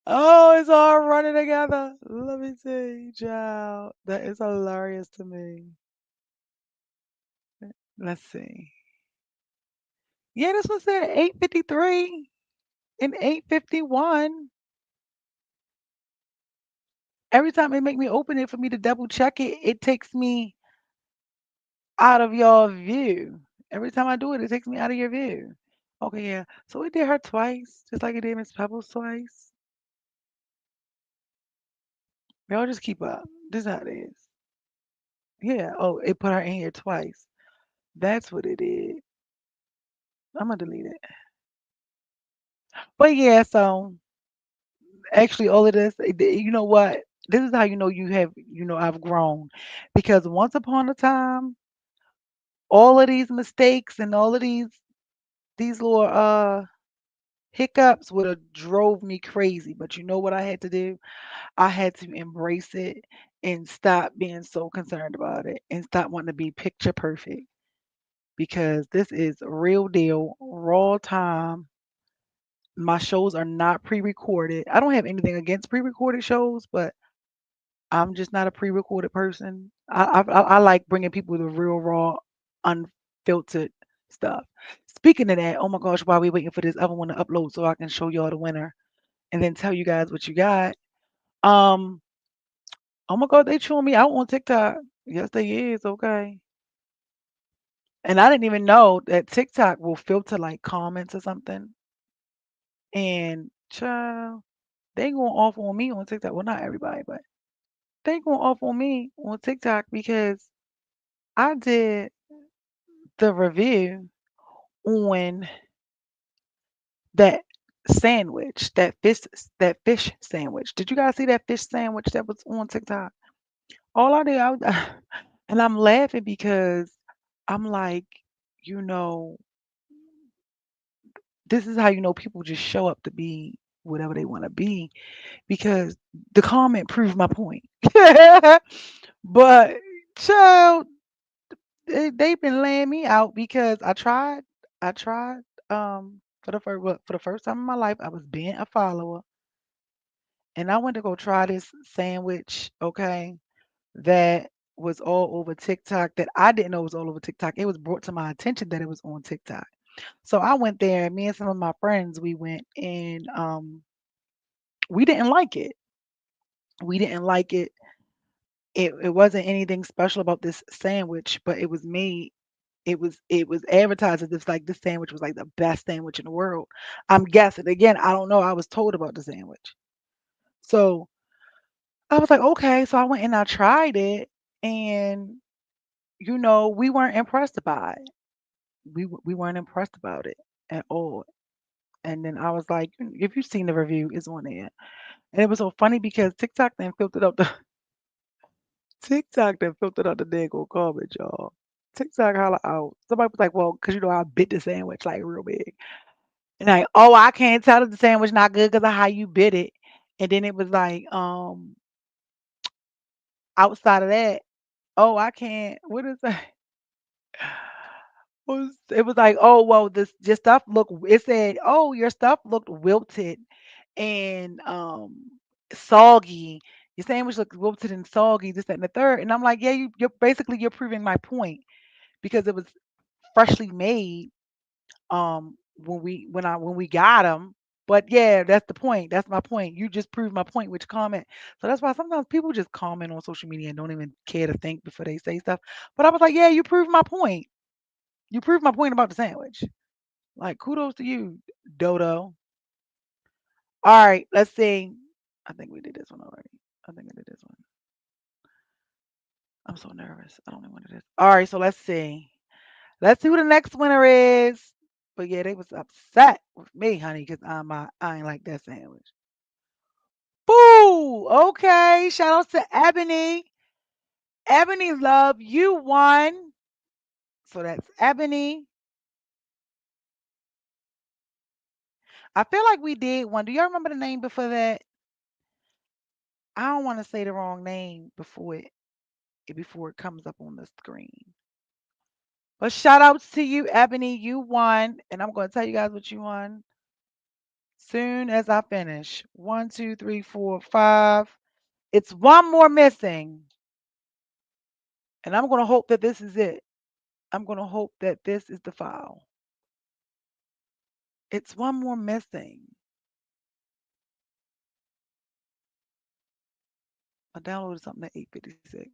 Oh, it's all running together. Let me see, child. That is hilarious to me. Let's see. Yeah, this one said 8:53 and 8:51. Every time they make me open it for me to double check it, it takes me out of your view. Every time I do it, it takes me out of your view. Okay, yeah. So it did her twice, just like it did Miss Pebbles twice. Y'all just keep up. This is how it is. Yeah. Oh, it put her in here twice. That's what it did. I'm gonna delete it. But yeah, so actually all of this, you know what? This is how you know I've grown. Because once upon a time, all of these mistakes and all of these little hiccups would have drove me crazy. But you know what I had to do? I had to embrace it and stop being so concerned about it and stop wanting to be picture perfect because this is real deal, raw time. My shows are not pre-recorded. I don't have anything against pre-recorded shows, but I'm just not a pre-recorded person. I like bringing people the real raw, unfiltered stuff. Speaking of that, oh my gosh, while we waiting for this other one to upload so I can show y'all the winner and then tell you guys what you got. Um, oh my god, they chewing me out on TikTok. Yes, they is. Okay. And I didn't even know that TikTok will filter like comments or something. And child, they going off on me on TikTok. Well, not everybody, but they going off on me on TikTok because I did the review on that sandwich, that fish sandwich. Did you guys see that fish sandwich that was on TikTok? All I did, And I'm laughing because I'm like, you know, this is how you know people just show up to be whatever they want to be because the comment proved my point. But child, they've been laying me out because I tried for the first time in my life I was being a follower and I went to go try this sandwich, okay, that was all over TikTok that I didn't know was all over TikTok. It was brought to my attention that it was on TikTok. So I went there, me and some of my friends, we went and we didn't like it. We didn't like it. It wasn't anything special about this sandwich, but it was made it was advertised as if like this sandwich was like the best sandwich in the world. I'm guessing. Again, I don't know. I was told about the sandwich. So I was like, okay. So I went and I tried it and we weren't impressed by it. We weren't impressed about it at all. And then I was like, if you've seen the review, it's on there. And it was so funny because TikTok then filtered out the TikTok then filtered out the daggone garbage, y'all. TikTok holla out. Somebody was like, well, because I bit the sandwich like real big. And like, oh, I can't tell if the sandwich not good because of how you bit it. And then it was like, outside of that, oh, I can't. What is that? It was like, oh, well, this your stuff look. It said, oh, your stuff looked wilted and soggy. Your sandwich looked wilted and soggy. This, that, and the third. And I'm like, yeah, you're proving my point because it was freshly made when we got them. But yeah, that's the point. That's my point. You just proved my point with your comment. So that's why sometimes people just comment on social media and don't even care to think before they say stuff. But I was like, yeah, you proved my point. You proved my point about the sandwich. Like, kudos to you, Dodo. All right, let's see. I think we did this one already. I think I did this one. I'm so nervous. I don't know what it is. All right, so let's see. Let's see who the next winner is. But yeah, they was upset with me, honey, because I ain't like that sandwich. Boo! Okay, shout out to Ebony. Ebony Love, you won. So that's Ebony. I feel like we did one. Do y'all remember the name before that? I don't want to say the wrong name before it comes up on the screen. But shout outs to you, Ebony. You won. And I'm going to tell you guys what you won soon as I finish. One, two, three, four, five. It's one more missing. And I'm going to hope that this is it. I'm going to hope that this is the file. It's one more missing. I downloaded something at 8:56.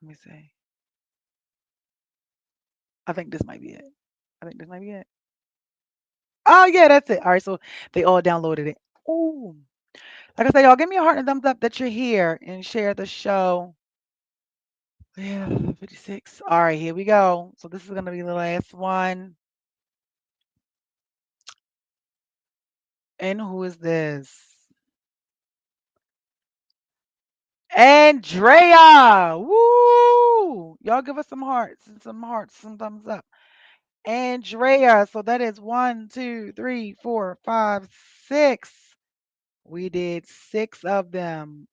Let me see. I think this might be it. I think this might be it. Oh yeah, that's it. All right, so they all downloaded it. Ooh. Like I said, y'all give me a heart and a thumbs up that you're here and share the show. Yeah, 56. All right, here we go. So this is gonna be the last one. And who is this? Andrea. Woo! Y'all give us some hearts, some thumbs up. Andrea. So that is one, two, three, four, five, six. We did six of them.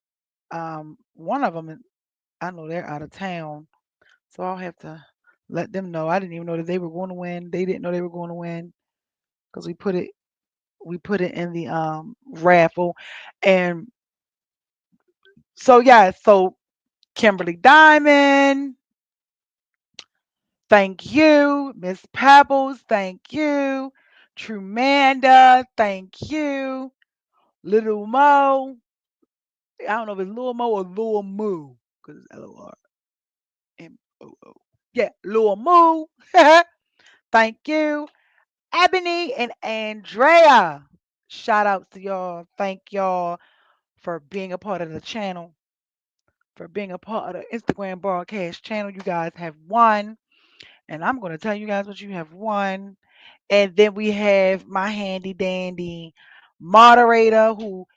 One of them, I know they're out of town, so I'll have to let them know. I didn't even know that they were going to win. They didn't know they were going to win because we put it in the raffle, and so yeah. So Kimberly Diamond, thank you. Miss Pebbles, thank you. Trumanda, thank you. Little Mo, I don't know if it's Lil Mo or Lil Moo because it's Lormoo. Yeah, Lil Moo. Thank you. Ebony and Andrea. Shout outs to y'all. Thank y'all for being a part of the channel, for being a part of the Instagram broadcast channel. You guys have won. And I'm going to tell you guys what you have won. And then we have my handy dandy moderator who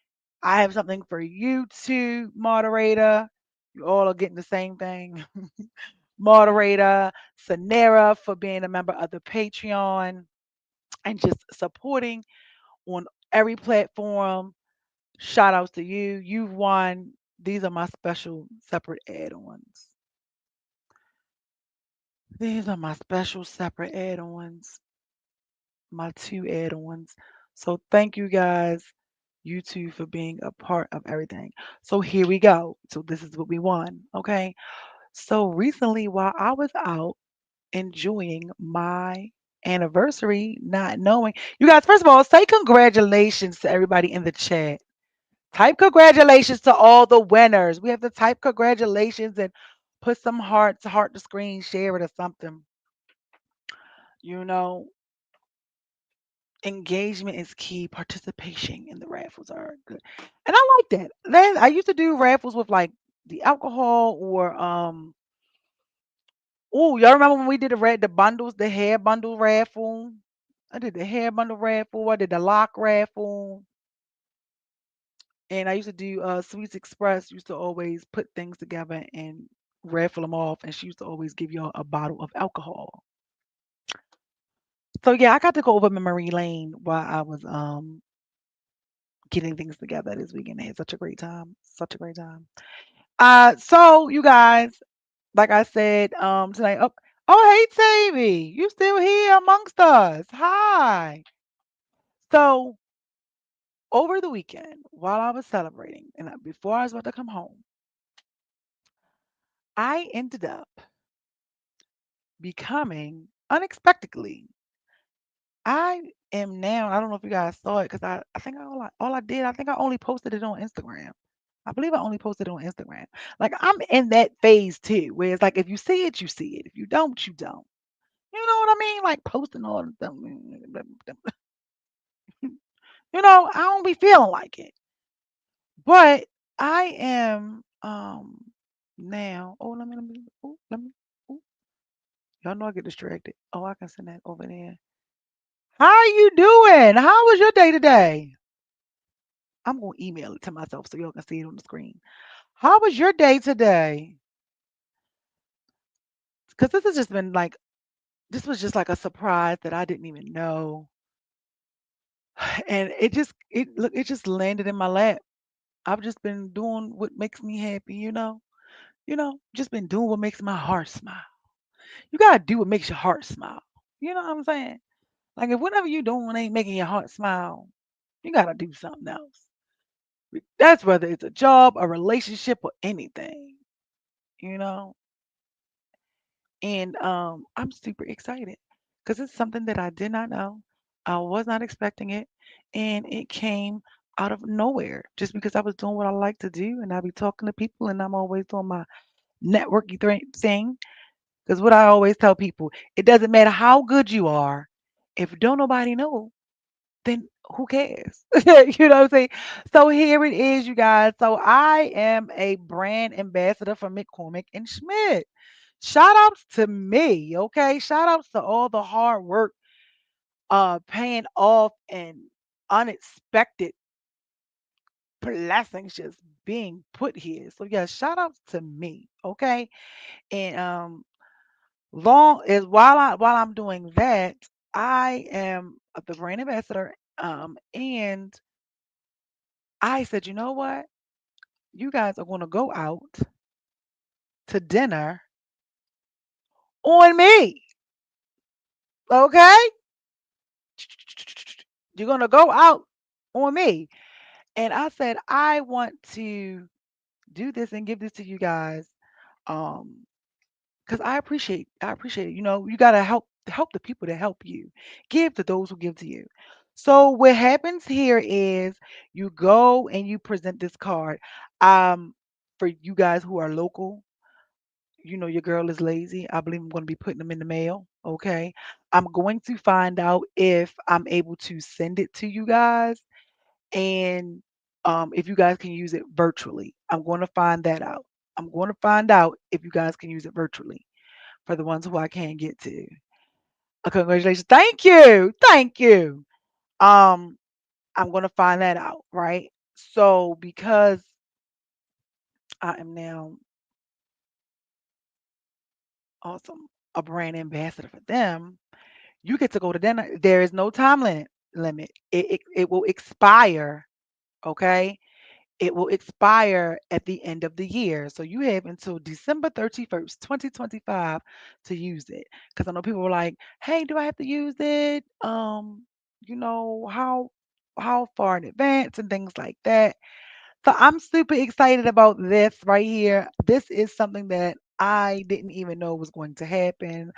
I have something for you too, moderator. You all are getting the same thing. Moderator, Sanera for being a member of the Patreon and just supporting on every platform. Shout outs to you. You've won. These are my special separate add ons. These are my special separate add ons, my two add ons. So thank you guys, you two, for being a part of everything. So here we go. So this is what we won. Okay. So recently, while I was out enjoying my anniversary, not knowing you guys, first of all, say congratulations to everybody in the chat. Type congratulations to all the winners. We have to type congratulations and put some hearts, heart to screen, share it or something. You know, engagement is key. Participation in the raffles are good. And I like that. Then I used to do raffles with like the alcohol or oh, y'all remember when we did the bundles, the hair bundle raffle? I did the hair bundle raffle. I did the lock raffle. And I used to do Sweets Express used to always put things together and raffle them off, and she used to always give y'all a bottle of alcohol. So yeah, I got to go over memory lane while I was getting things together this weekend. I had such a great time. Such a great time. So you guys, like I said, tonight. Oh, hey Tavy, you still here amongst us? Hi. So over the weekend, while I was celebrating, and before I was about to come home, I ended up becoming unexpectedly. I am now. I don't know if you guys saw it because I think all I did. I think I only posted it on Instagram. I believe I only posted it on Instagram. Like I'm in that phase too, where it's like if you see it, you see it. If you don't, you don't. You know what I mean? Like posting all the stuff. I don't be feeling like it. But I am now. Oh, let me. Oh, let me. Ooh, y'all know I get distracted. Oh, I can send that over there. How are you doing? How was your day today? I'm gonna email it to myself so y'all can see it on the screen. How was your day today? Because this has just been like this was just like a surprise that I didn't even know, and it just landed in my lap. I've just been doing what makes me happy, just been doing what makes my heart smile. You gotta do what makes your heart smile. You know what I'm saying? Like if whatever you doing ain't making your heart smile, you gotta do something else. That's whether it's a job, a relationship, or anything. You know, and I'm super excited because it's something that I did not know. I was not expecting it, and it came out of nowhere just because I was doing what I like to do, and I be talking to people, and I'm always doing my networking thing. Because what I always tell people, it doesn't matter how good you are, if don't nobody know, then who cares? You know what I'm saying? So here it is, you guys. So I am a brand ambassador for McCormick and Schmidt. Shout outs to me, okay? Shout outs to all the hard work paying off and unexpected blessings just being put here. So yeah, shout outs to me, okay? And long as while I'm doing that, I am the brand ambassador. And I said, you know what? You guys are gonna go out to dinner on me. Okay? You're gonna go out on me. And I said, I want to do this and give this to you guys. Um, because I appreciate it. You gotta help the people that help you. Give to those who give to you. So what happens here is you go and you present this card. Um, for you guys who are local, your girl is lazy. I believe I'm going to be putting them in the mail. Okay. I'm going to find out if I'm able to send it to you guys and if you guys can use it virtually. I'm going to find that out. I'm going to find out if you guys can use it virtually for the ones who I can't get to. Congratulations. Thank you. Thank you. Um, I'm going to find that out, right? So because I am now awesome, a brand ambassador for them, you get to go to dinner. There is no time limit. It will expire, okay? It will expire at the end of the year. So you have until December 31st, 2025 to use it. Because I know people were like, hey, do I have to use it? How far in advance and things like that. So I'm super excited about this right here. This is something that I didn't even know was going to happen.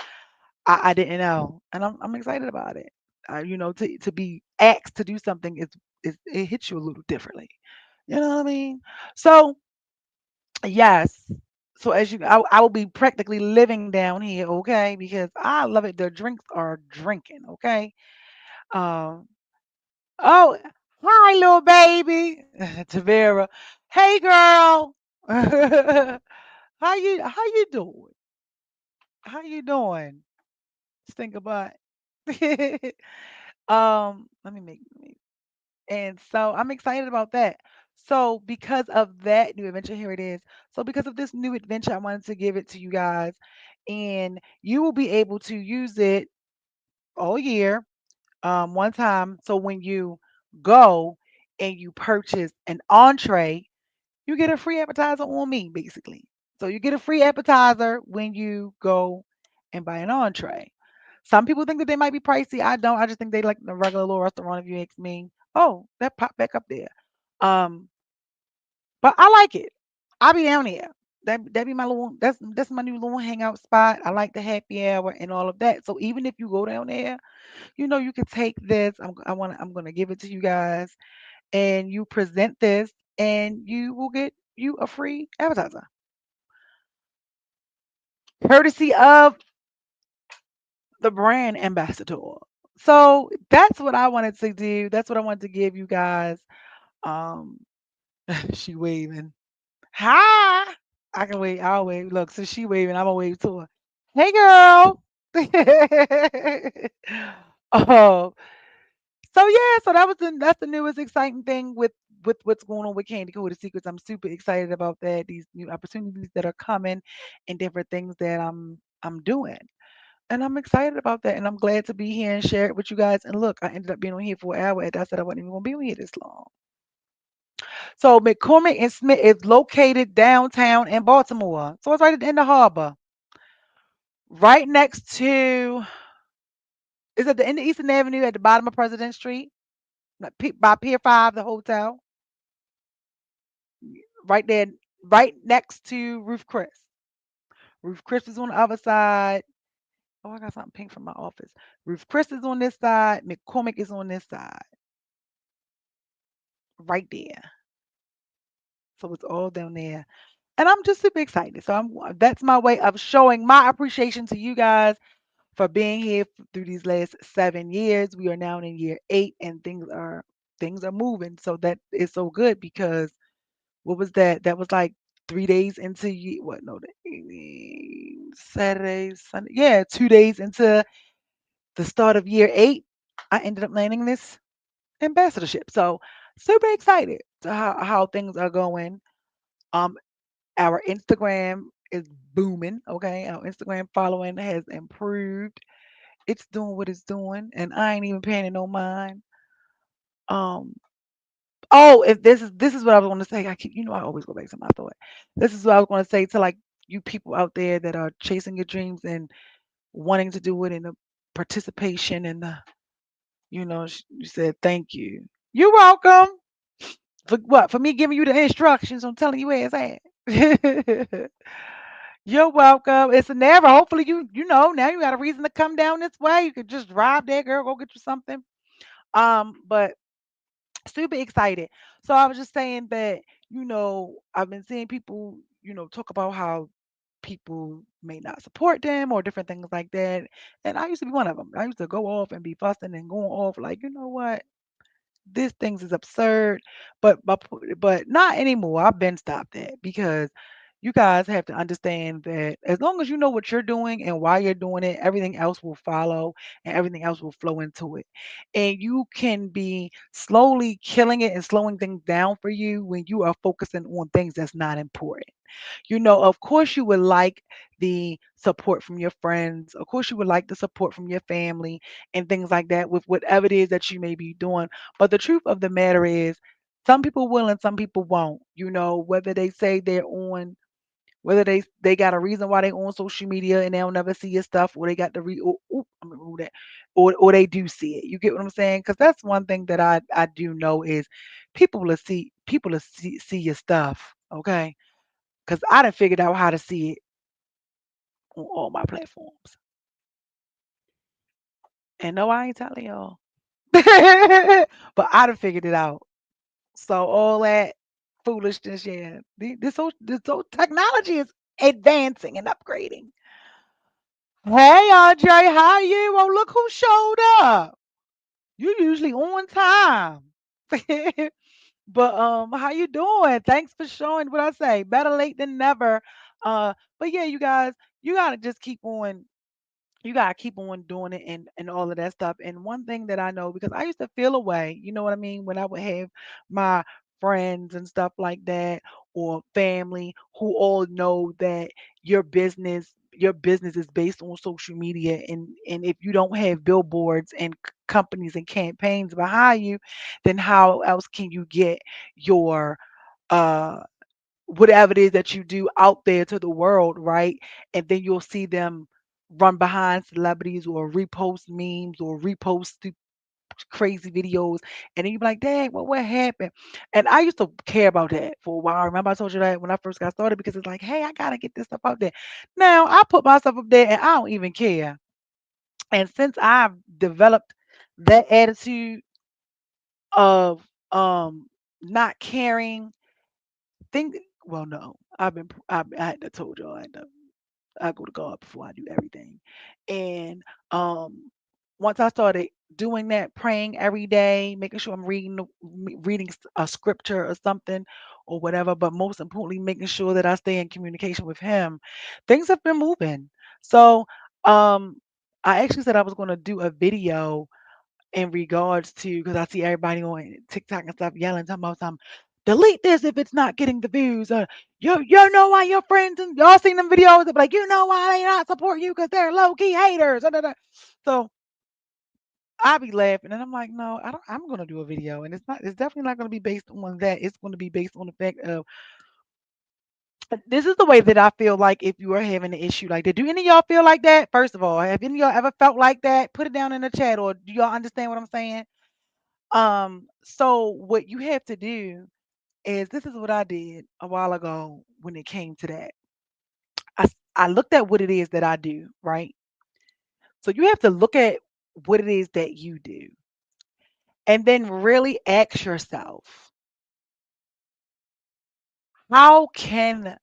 I didn't know, and I'm excited about it. To be asked to do something is it hits you a little differently. You know what I mean? So yes. So I will be practically living down here, okay? Because I love it. The drinks are drinking, okay? Um. Oh, hi, little baby, Tavera. Hey, girl. How you doing? How you doing? Just think about. Let me. And so I'm excited about that. So because of that new adventure, here it is. So because of this new adventure, I wanted to give it to you guys, and you will be able to use it all year, one time. So when you go and you purchase an entree, you get a free appetizer on me, basically. So you get a free appetizer when you go and buy an entree. Some people think that they might be pricey. I don't. I just think they like the regular little restaurant. If you ask me, oh, that popped back up there. Um, but I like it. I'll be down there. That be my little. That's my new little hangout spot. I like the happy hour and all of that. So even if you go down there, you can take this. I'm gonna give it to you guys, and you present this, and you will get you a free appetizer, courtesy of the brand ambassador. So that's what I wanted to do. That's what I wanted to give you guys. Um, she waving. Hi. I can wave. I'll wave. Look, so she waving. I'm gonna wave to her. Hey, girl. Oh, so yeah, so that's the newest exciting thing with what's going on with Candy Coated Secrets. I'm super excited about that. These new opportunities that are coming and different things that I'm doing. And I'm excited about that. And I'm glad to be here and share it with you guys. And look, I ended up being on here for an hour and I said I wasn't even gonna be on here this long. So McCormick and Smith is located downtown in Baltimore. So it's right in the harbor. Right next to is at the end of Eastern Avenue at the bottom of President Street, like by Pier 5, the hotel. Right there, right next to Ruth Chris. Ruth Chris is on the other side. Oh, I got something pink from my office. Ruth Chris is on this side. McCormick is on this side. Right there. So it's all down there. And I'm just super excited. So that's my way of showing my appreciation to you guys for being here through these last 7 years. We are now in year 8 and things are moving. So that is so good because what was that? That was like 3 days into what? No, Saturday, Sunday. Yeah, 2 days into the start of year 8. I ended up landing this ambassadorship. So super excited to how things are going. Um, our Instagram is booming. Okay, our Instagram following has improved. It's doing what it's doing, and I ain't even paying it no mind. Um, Oh, if this is what I was going to say. I always go back to my thought. This is what I was going to say to like you people out there that are chasing your dreams and wanting to do it in the participation and you said thank you. You're welcome. For what? For me giving you the instructions on telling you where it's at. You're welcome. It's a never. Hopefully now you got a reason to come down this way. You could just drive there, girl, go get you something. But super excited. So I was just saying that, I've been seeing people, talk about how people may not support them or different things like that. And I used to be one of them. I used to go off and be fussing and going off like, you know what? This things is absurd. But not anymore. I've been stopped that because You guys have to understand that as long as you know what you're doing and why you're doing it, everything else will follow and everything else will flow into it. And you can be slowly killing it and slowing things down for you when you are focusing on things that's not important. Of course, you would like the support from your friends. Of course, you would like the support from your family and things like that with whatever it is that you may be doing. But the truth of the matter is, some people will and some people won't. Whether they say they're on, whether they got a reason why they on social media and they'll never see your stuff, or they got the I'm gonna rule that, or they do see it. You get what I'm saying? Because that's one thing that I do know is people will see your stuff. Okay, because I done figured out how to see it on all my platforms. And no, I ain't telling y'all. But I done figured it out. So all that foolishness, yeah. This whole technology is advancing and upgrading. Hey Andre, how are you? Oh, look who showed up. You usually on time. But how you doing? Thanks for showing what I say. Better late than never. But yeah, you guys, you gotta just keep on doing it and all of that stuff. And one thing that I know, because I used to feel away, you know what I mean, when I would have my friends and stuff like that, or family who all know that your business is based on social media, and if you don't have billboards and companies and campaigns behind you, then how else can you get your uh whatever it is that you do out there to the world, right? And then you'll see them run behind celebrities or repost memes or repost crazy videos. And then you be like, dang, what happened? And I used to care about that for a while. Remember I told you that when I first got started, because it's like, hey, I gotta get this stuff out there. Now I put myself up there and I don't even care. And since I've developed that attitude of not caring, think well, no, I had to told y'all I go to God before I do everything. And once I started doing that, praying every day, making sure I'm reading a scripture or something or whatever, but most importantly, making sure that I stay in communication with Him, things have been moving. So um, I actually said I was going to do a video in regards to, because I see everybody on TikTok and stuff yelling, talking about some delete this if it's not getting the views. You know why your friends and y'all seen them videos? They're like, you know why they not support you because they're low key haters. Da, da, da. So I be laughing and I'm like, no, I don't. I'm gonna do a video, and it's not. It's definitely not gonna be based on that. It's gonna be based on the fact of this is the way that I feel like if you are having an issue like that. Do any of y'all feel like that? First of all, have any of y'all ever felt like that? Put it down in the chat, or do y'all understand what I'm saying? So what you have to do is this is what I did a while ago when it came to that. I looked at what it is that I do, right? So you have to look at what it is that you do and then really ask yourself, how can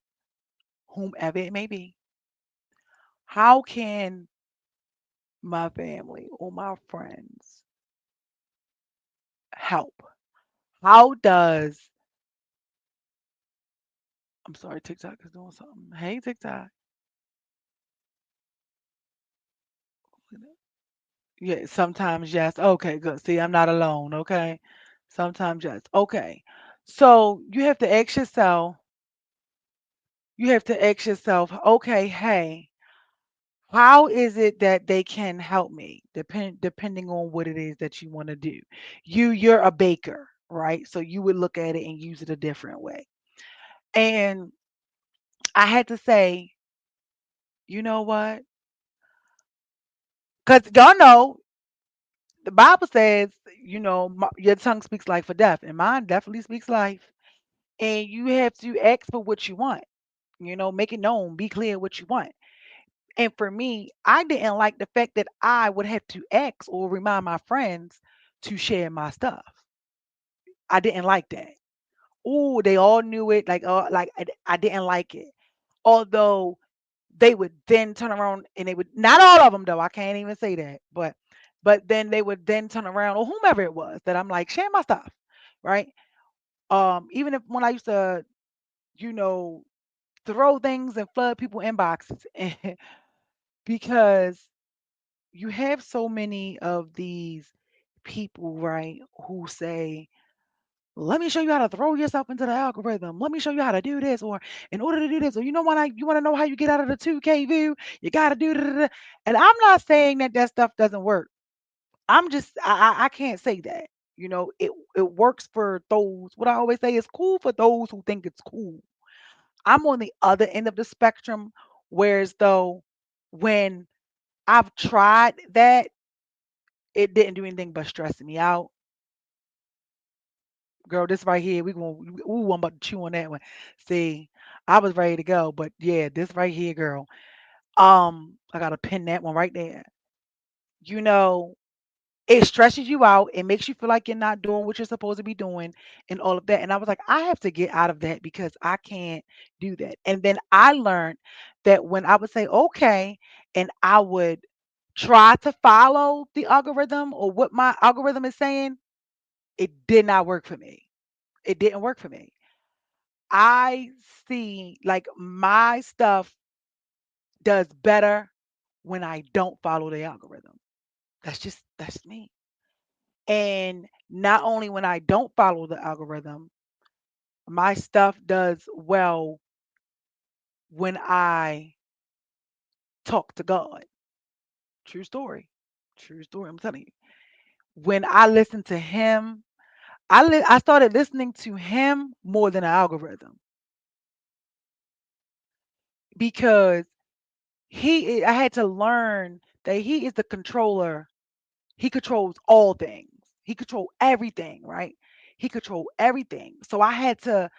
whomever it may be, how can my family or my friends help? How does I'm sorry, TikTok is doing something. Hey TikTok. Yeah, sometimes yes. Okay, good. See, I'm not alone, okay? Sometimes yes. Okay. So you have to ask yourself, okay, hey, how is it that they can help me? Depending on what it is that you want to do. You're a baker, right? So you would look at it and use it a different way. And I had to say, you know what? Because y'all know the Bible says, your tongue speaks life or death, and mine definitely speaks life. And you have to ask for what you want. Make it known, be clear what you want. And for me, I didn't like the fact that I would have to ask or remind my friends to share my stuff. I didn't like that. Oh, they all knew it. Like I didn't like it. Although they would then turn around and they would, not all of them though, I can't even say that, but then they would then turn around, or whomever it was that I'm like, share my stuff, right? Even if when I used to, you know, throw things and flood people inboxes because you have so many of these people, right, who say, let me show you how to throw yourself into the algorithm. Let me show you how to do this, or in order to do this, or you know what, you want to know how you get out of the 2K view, you got to do da, da, da. And I'm not saying that that stuff doesn't work. I'm just I can't say that. It works for those. What I always say is cool for those who think it's cool. I'm on the other end of the spectrum, whereas though when I've tried that, it didn't do anything but stress me out. Girl, this right here, we going ooh, I'm about to chew on that one. See, I was ready to go, but yeah, this right here, girl. I gotta pin that one right there. You know, it stresses you out. It makes you feel like you're not doing what you're supposed to be doing and all of that. And I was like, I have to get out of that because I can't do that. And then I learned that when I would say, okay, and I would try to follow the algorithm or what my algorithm is saying, it did not work for me. It didn't work for me. I see like my stuff does better when I don't follow the algorithm. That's me. And not only when I don't follow the algorithm, my stuff does well when I talk to God. True story. True story. I'm telling you. When I listen to him, I started listening to him more than an algorithm because I had to learn that he is the controller. He controls all things. He controls everything, right? He controls everything. So I had to,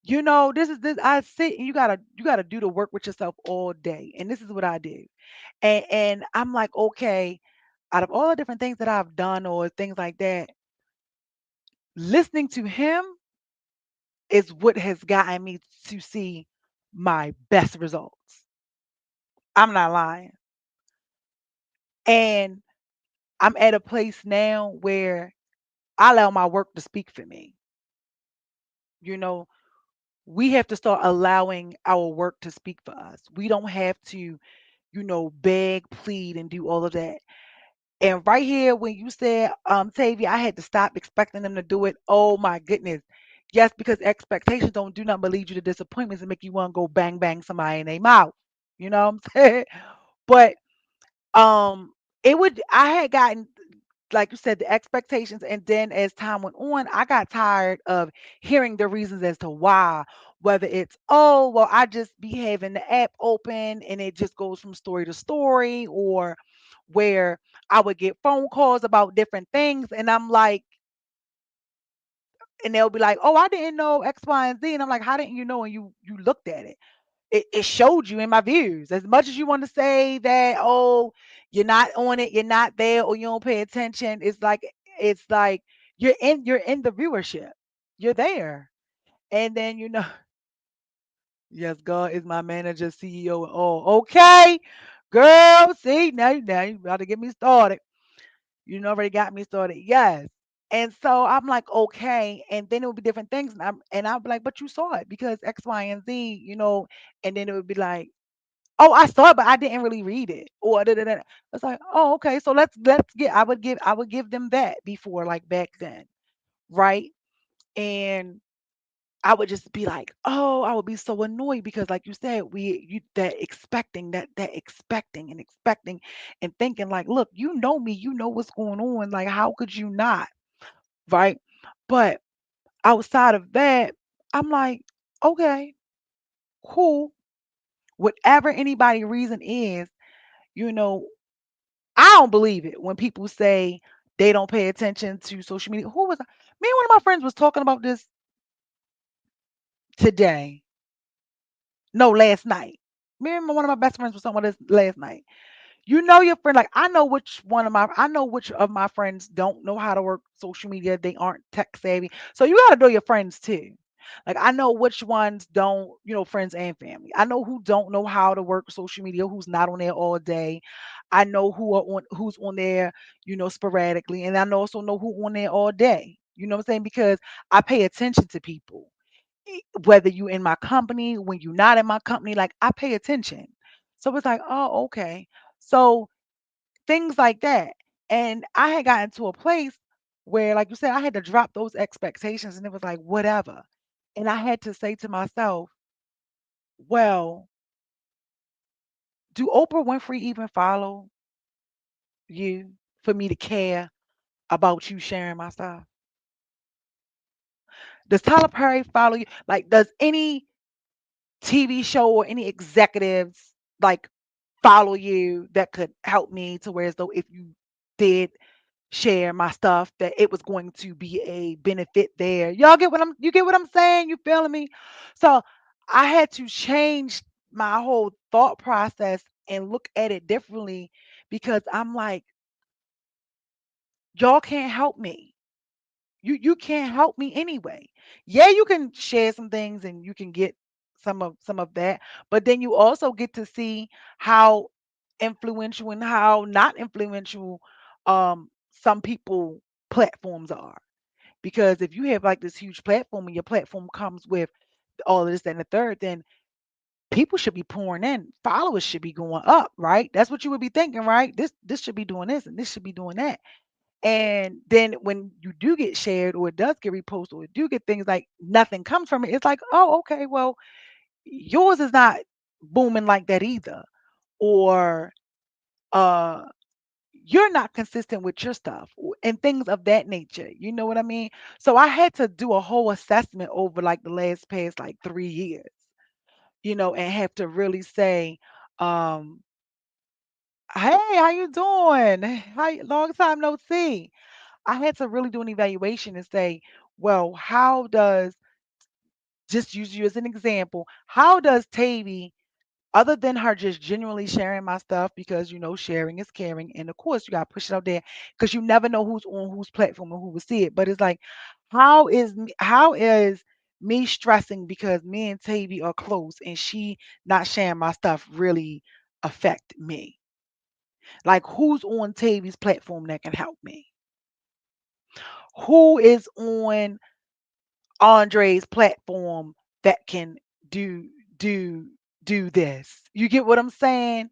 this I sit and you gotta do the work with yourself all day. And this is what I do. And I'm like, okay, out of all the different things that I've done or things like that, listening to him is what has gotten me to see my best results. I'm not lying. And I'm at a place now where I allow my work to speak for me. You know, we have to start allowing our work to speak for us. We don't have to, beg, plead, and do all of that. And right here, when you said, Tavia, I had to stop expecting them to do it. Oh my goodness. Yes, because expectations don't do nothing but lead you to disappointments and make you want to go bang bang somebody in their mouth. You know what I'm saying? But um I had gotten, like you said, the expectations, and then as time went on, I got tired of hearing the reasons as to why. Whether it's, oh well, I just be having the app open and it just goes from story to story, or where I would get phone calls about different things, and I'm like, and they'll be like, oh, I didn't know X, Y, and Z, and I'm like, how didn't you know? And you looked at it. It showed you in my views. As much as you want to say that, oh, you're not on it, you're not there, or you don't pay attention, it's like you're in the viewership. You're there. And then yes, God is my manager, CEO, and all. Okay, girl, see, now you about to get me started. You already got me started. Yes. And so I'm like, okay. And then it would be different things. And I'll be like, but you saw it because X, Y, and Z, and then it would be like, oh, I saw it, but I didn't really read it. Or da, da, da. It's like, oh, okay. So let's get. I would give them that before, like back then, right? And I would just be like, oh, I would be so annoyed because, like you said, that expecting and expecting and thinking like, look, you know me, you know what's going on. Like, how could you not, right? But outside of that, I'm like, okay, cool. Whatever anybody reason is, you know, I don't believe it when people say they don't pay attention to social media. Who was me and one of my friends was talking about this today. No, last night. Me and one of my best friends was talking about this last night. You know your friend, like I know which of my friends don't know how to work social media. They aren't tech savvy. So you gotta know your friends too. Like I know which ones don't, friends and family. I know who don't know how to work social media, who's not on there all day. I know who's on there, sporadically. And I also know who on there all day. You know what I'm saying? Because I pay attention to people. whether you in my company, when you're not in my company, like I pay attention. So it's like, oh, okay. So things like that. And I had gotten to a place where, like you said, I had to drop those expectations and it was like, whatever. And I had to say to myself, well, do Oprah Winfrey even follow you for me to care about you sharing my stuff? Does Tyler Perry follow you? Like, does any TV show or any executives like follow you that could help me to where as though if you did share my stuff that it was going to be a benefit there. Y'all get what you get what I'm saying? You feeling me? So I had to change my whole thought process and look at it differently because I'm like, y'all can't help me. You can't help me anyway. Yeah, you can share some things and you can get some of that, but then you also get to see how influential and how not influential some people platforms are. Because if you have like this huge platform and your platform comes with all of this that, and the third, then people should be pouring in. Followers should be going up, right? That's what you would be thinking, right? This should be doing this and this should be doing that. And then when you do get shared or it does get reposted or do get things like nothing comes from it, it's like, oh, okay, well, yours is not booming like that either. Or uh you're not consistent with your stuff and things of that nature. You know what I mean? So I had to do a whole assessment over like the last past like 3 years, and have to really say, um, hey, how you doing? Long time no see. I had to really do an evaluation and say, well, how does, just use you as an example, how does Tavy, other than her just genuinely sharing my stuff, because sharing is caring, and of course you gotta push it out there because you never know who's on whose platform and who will see it. But it's like, how is me stressing because me and Tavy are close and she not sharing my stuff really affect me? Like, who's on Tavy's platform that can help me? Who is on Andre's platform that can do do do this? You get what I'm saying?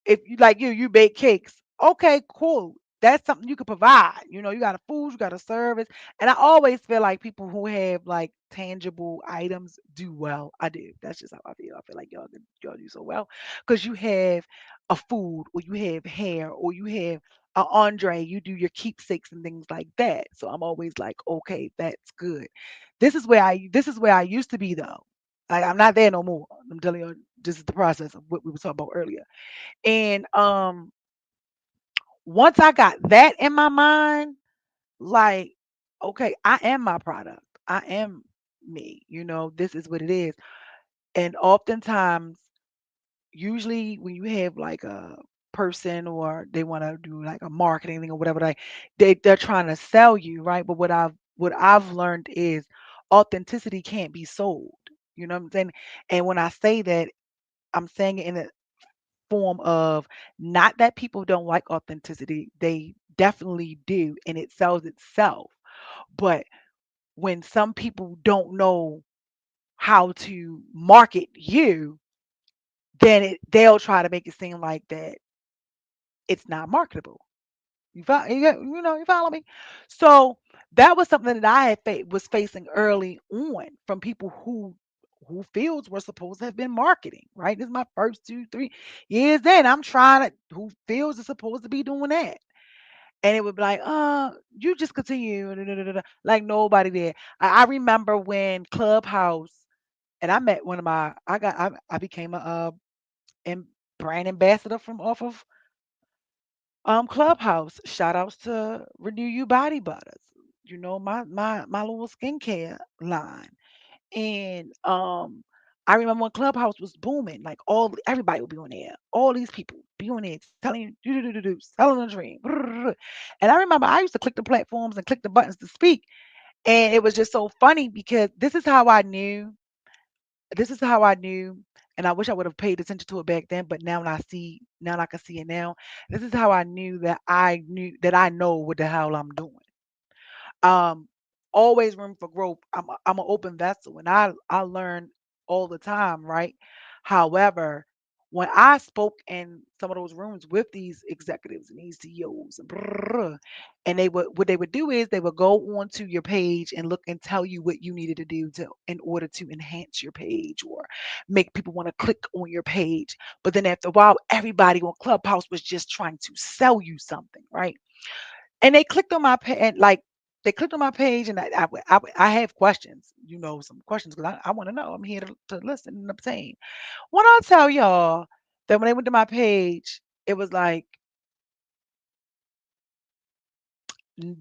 If you like you bake cakes. Okay, cool. That's something you could provide. You got a food, you got a service. And I always feel like people who have like tangible items do well. I do. That's just how I feel. I feel like y'all do so well. Because you have a food or you have hair or you have a Andre, you do your keepsakes and things like that. So I'm always like, okay, that's good. This is where I used to be though. Like I'm not there no more. I'm telling you, this is the process of what we were talking about earlier. And once I got that in my mind, like, okay, I am my product. I am me. This is what it is. And oftentimes, usually when you have like a person or they want to do like a marketing thing or whatever, like they're trying to sell you, right? But what I've learned is authenticity can't be sold. You know what I'm saying? And when I say that, I'm saying it in a form of, not that people don't like authenticity, they definitely do, and it sells itself. But when some people don't know how to market you, then they'll try to make it seem like that it's not marketable. You follow me? So that was something that I had was facing early on from people who fields were supposed to have been marketing, right? This is my first 2, 3 years in. I'm trying to, who fields is supposed to be doing that. And it would be like, you just continue, da, da, da, da, da," like nobody there. I remember when Clubhouse, and I met one of my, I became a brand ambassador from off of Clubhouse. Shout outs to Renew You Body Butters. My little skincare line. And I remember when Clubhouse was booming, like everybody would be on there. All these people be on there telling you do selling a dream. And I remember I used to click the platforms and click the buttons to speak. And it was just so funny because this is how I knew, and I wish I would have paid attention to it back then, but now I can see it now. This is how I knew that I know what the hell I'm doing. Um, always room for growth. I'm an open vessel, and I learn all the time, right? However, when I spoke in some of those rooms with these executives and these CEOs, and and they would what they would do is they would go onto your page and look and tell you what you needed to do to in order to enhance your page or make people want to click on your page. But then after a while, everybody on Clubhouse was just trying to sell you something, right? And they clicked on my page, and like they clicked on my page, and I have questions, some questions because I want to know. I'm here to listen and obtain. When I tell y'all that when they went to my page, it was like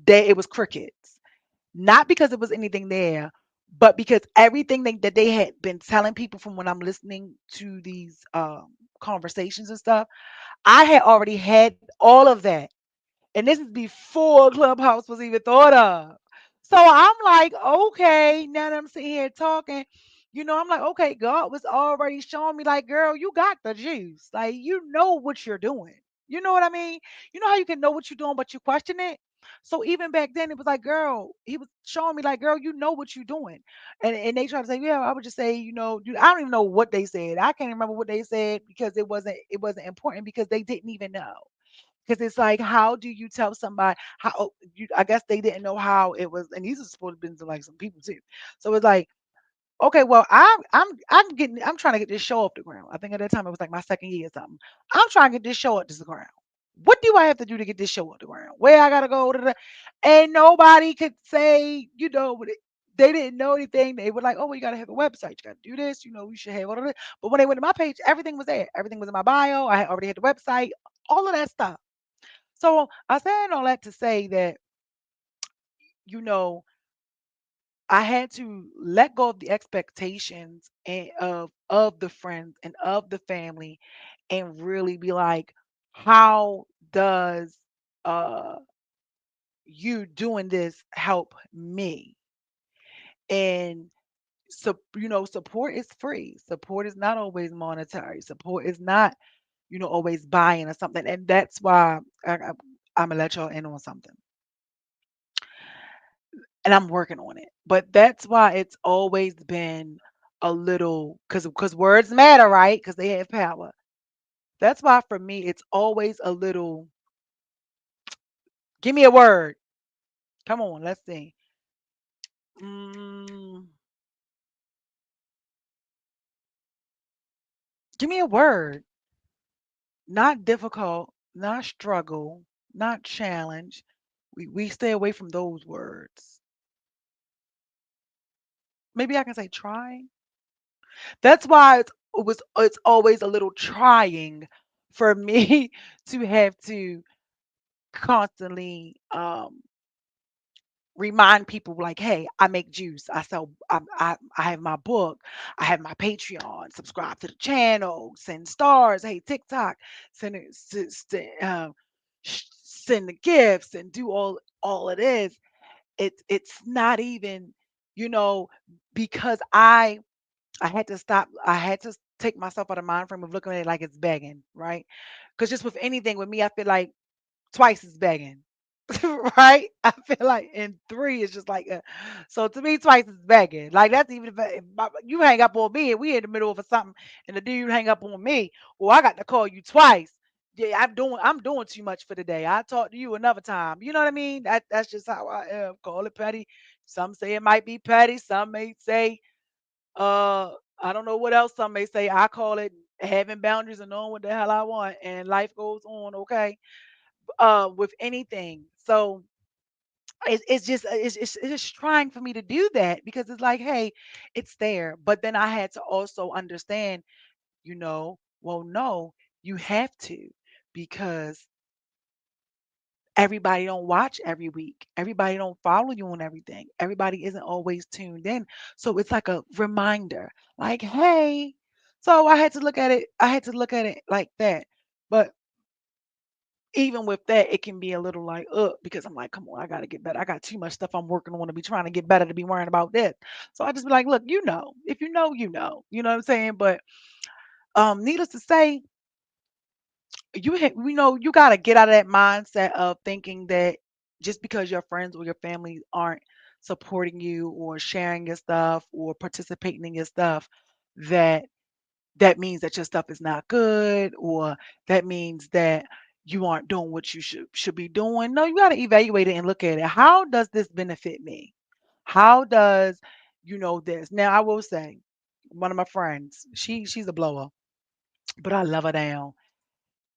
it was crickets. Not because it was anything there, but because everything that they had been telling people from when I'm listening to these conversations and stuff, I had already had all of that. And this is before Clubhouse was even thought of. So I'm like, okay, now that I'm sitting here talking, I'm like, okay, God was already showing me, like, girl, you got the juice. Like, you know what you're doing. You know what I mean? You know how you can know what you're doing, but you question it? So even back then, it was like, girl, he was showing me, like, girl, you know what you're doing. And they try to say, yeah, I would just say, I don't even know what they said. I can't remember what they said because it wasn't important because they didn't even know. Because it's like, how do you tell somebody how I guess they didn't know how it was, and these are supposed to be to like some people too. So it's like, okay, well, I'm trying to get this show off the ground. I think at that time it was like my second year or something. I'm trying to get this show off the ground. What do I have to do to get this show off the ground? Where I gotta go to and nobody could say, they didn't know anything. They were like, oh, well, you gotta have a website, you gotta do this, you should have all of this. But when they went to my page, everything was there. Everything was in my bio. I had already had the website, all of that stuff. So I said all that to say that, you know, I had to let go of the expectations of the friends and of the family and really be like, how does uh you doing this help me? And so, support is free. Support is not always monetary. Support is not, always buying or something. And that's why I'm gonna let y'all in on something. And I'm working on it. But that's why it's always been a little because words matter, right? Because they have power. That's why for me it's always a little. Give me a word. Come on, let's see. Mm, give me a word. Not difficult, not struggle, not challenge. We stay away from those words. Maybe I can say trying. That's why it's always a little trying for me to have to constantly remind people like, hey, I make juice, I sell, I have my book, I have my Patreon, subscribe to the channel, send stars, hey, TikTok, send it, send the gifts and do all it is. It's not even, you know because I had to stop. I had to take myself out of mind frame of looking at it like it's begging, right? Because just with anything with me, I feel like twice is begging, right? I feel like in three is just like, so to me, twice is begging. Like that's even if you hang up on me and we in the middle of something, and the dude hang up on me, well, I got to call you twice. Yeah, I'm doing too much for the day. I'll talk to you another time. You know what I mean? That's just how I am. Call it petty. Some say it might be petty. Some may say uh, I don't know what else some may say. I call it having boundaries and knowing what the hell I want, and life goes on. Okay, with anything. So it's just trying for me to do that because it's like, hey, it's there. But then I had to also understand, well, no, you have to because everybody don't watch every week. Everybody don't follow you on everything. Everybody isn't always tuned in. So it's like a reminder, like, hey. So I had to look at it like that. But even with that, it can be a little like, because I'm like, come on, I gotta get better. I got too much stuff I'm working on to be trying to get better to be worrying about this. So I just be like, look, if you know, you know. You know what I'm saying? But needless to say, you got to get out of that mindset of thinking that just because your friends or your family aren't supporting you or sharing your stuff or participating in your stuff, that that means that your stuff is not good, or that means that you aren't doing what you should be doing. No, you got to evaluate it and look at it. How does this benefit me? How does this? Now I will say, one of my friends, she's a blower, but I love her down.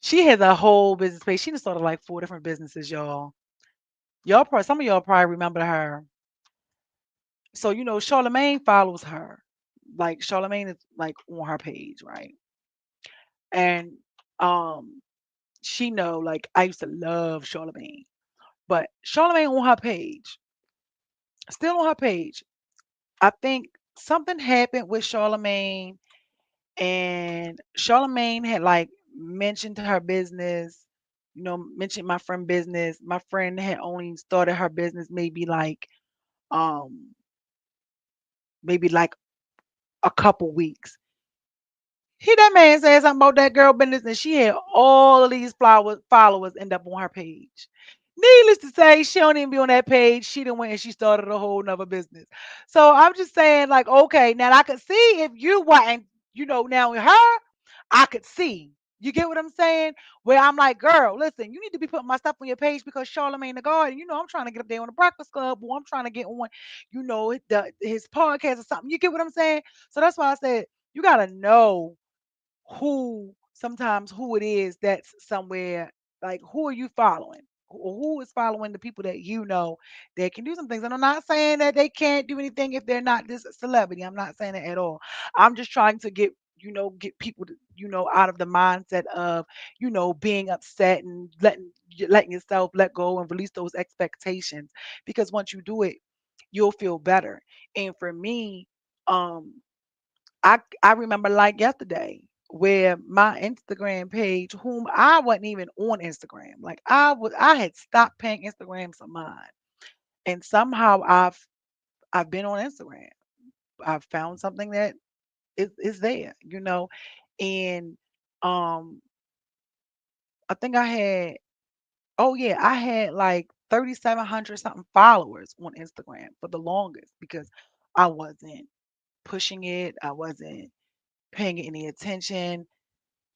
She has a whole business page. She done started like 4 different businesses, y'all. Y'all probably some of y'all probably remember her. So Charlemagne follows her. Like Charlemagne is like on her page, right? And um she know, like, I used to love Charlemagne. But Charlemagne on her page, still on her page, I think something happened with Charlemagne, and Charlemagne had like mentioned her business, mentioned my friend business. My friend had only started her business um maybe like a couple weeks. He That man said something about that girl business, and she had all of these followers end up on her page. Needless to say, she don't even be on that page. She done went and she started a whole nother business. So I'm just saying, like, okay, now I could see if you wasn't, now with her, I could see. You get what I'm saying? Where I'm like, girl, listen, you need to be putting my stuff on your page because Charlemagne the God, I'm trying to get up there on the Breakfast Club, or I'm trying to get on, his podcast or something. You get what I'm saying? So that's why I said you gotta know who it is that's somewhere, like, who are you following, who is following the people that that can do some things. And I'm not saying that they can't do anything if they're not this celebrity. I'm not saying that at all. I'm just trying to get people to, out of the mindset of being upset and letting yourself let go and release those expectations, because once you do it, you'll feel better. And for me, um I remember like yesterday where my Instagram page, whom I wasn't even on Instagram, like I had stopped paying Instagram some mind, and somehow I've been on Instagram. I've found something that is there, and um I think I had, oh yeah, I had like 3,700 something followers on Instagram for the longest, because I wasn't pushing it, I wasn't paying it any attention,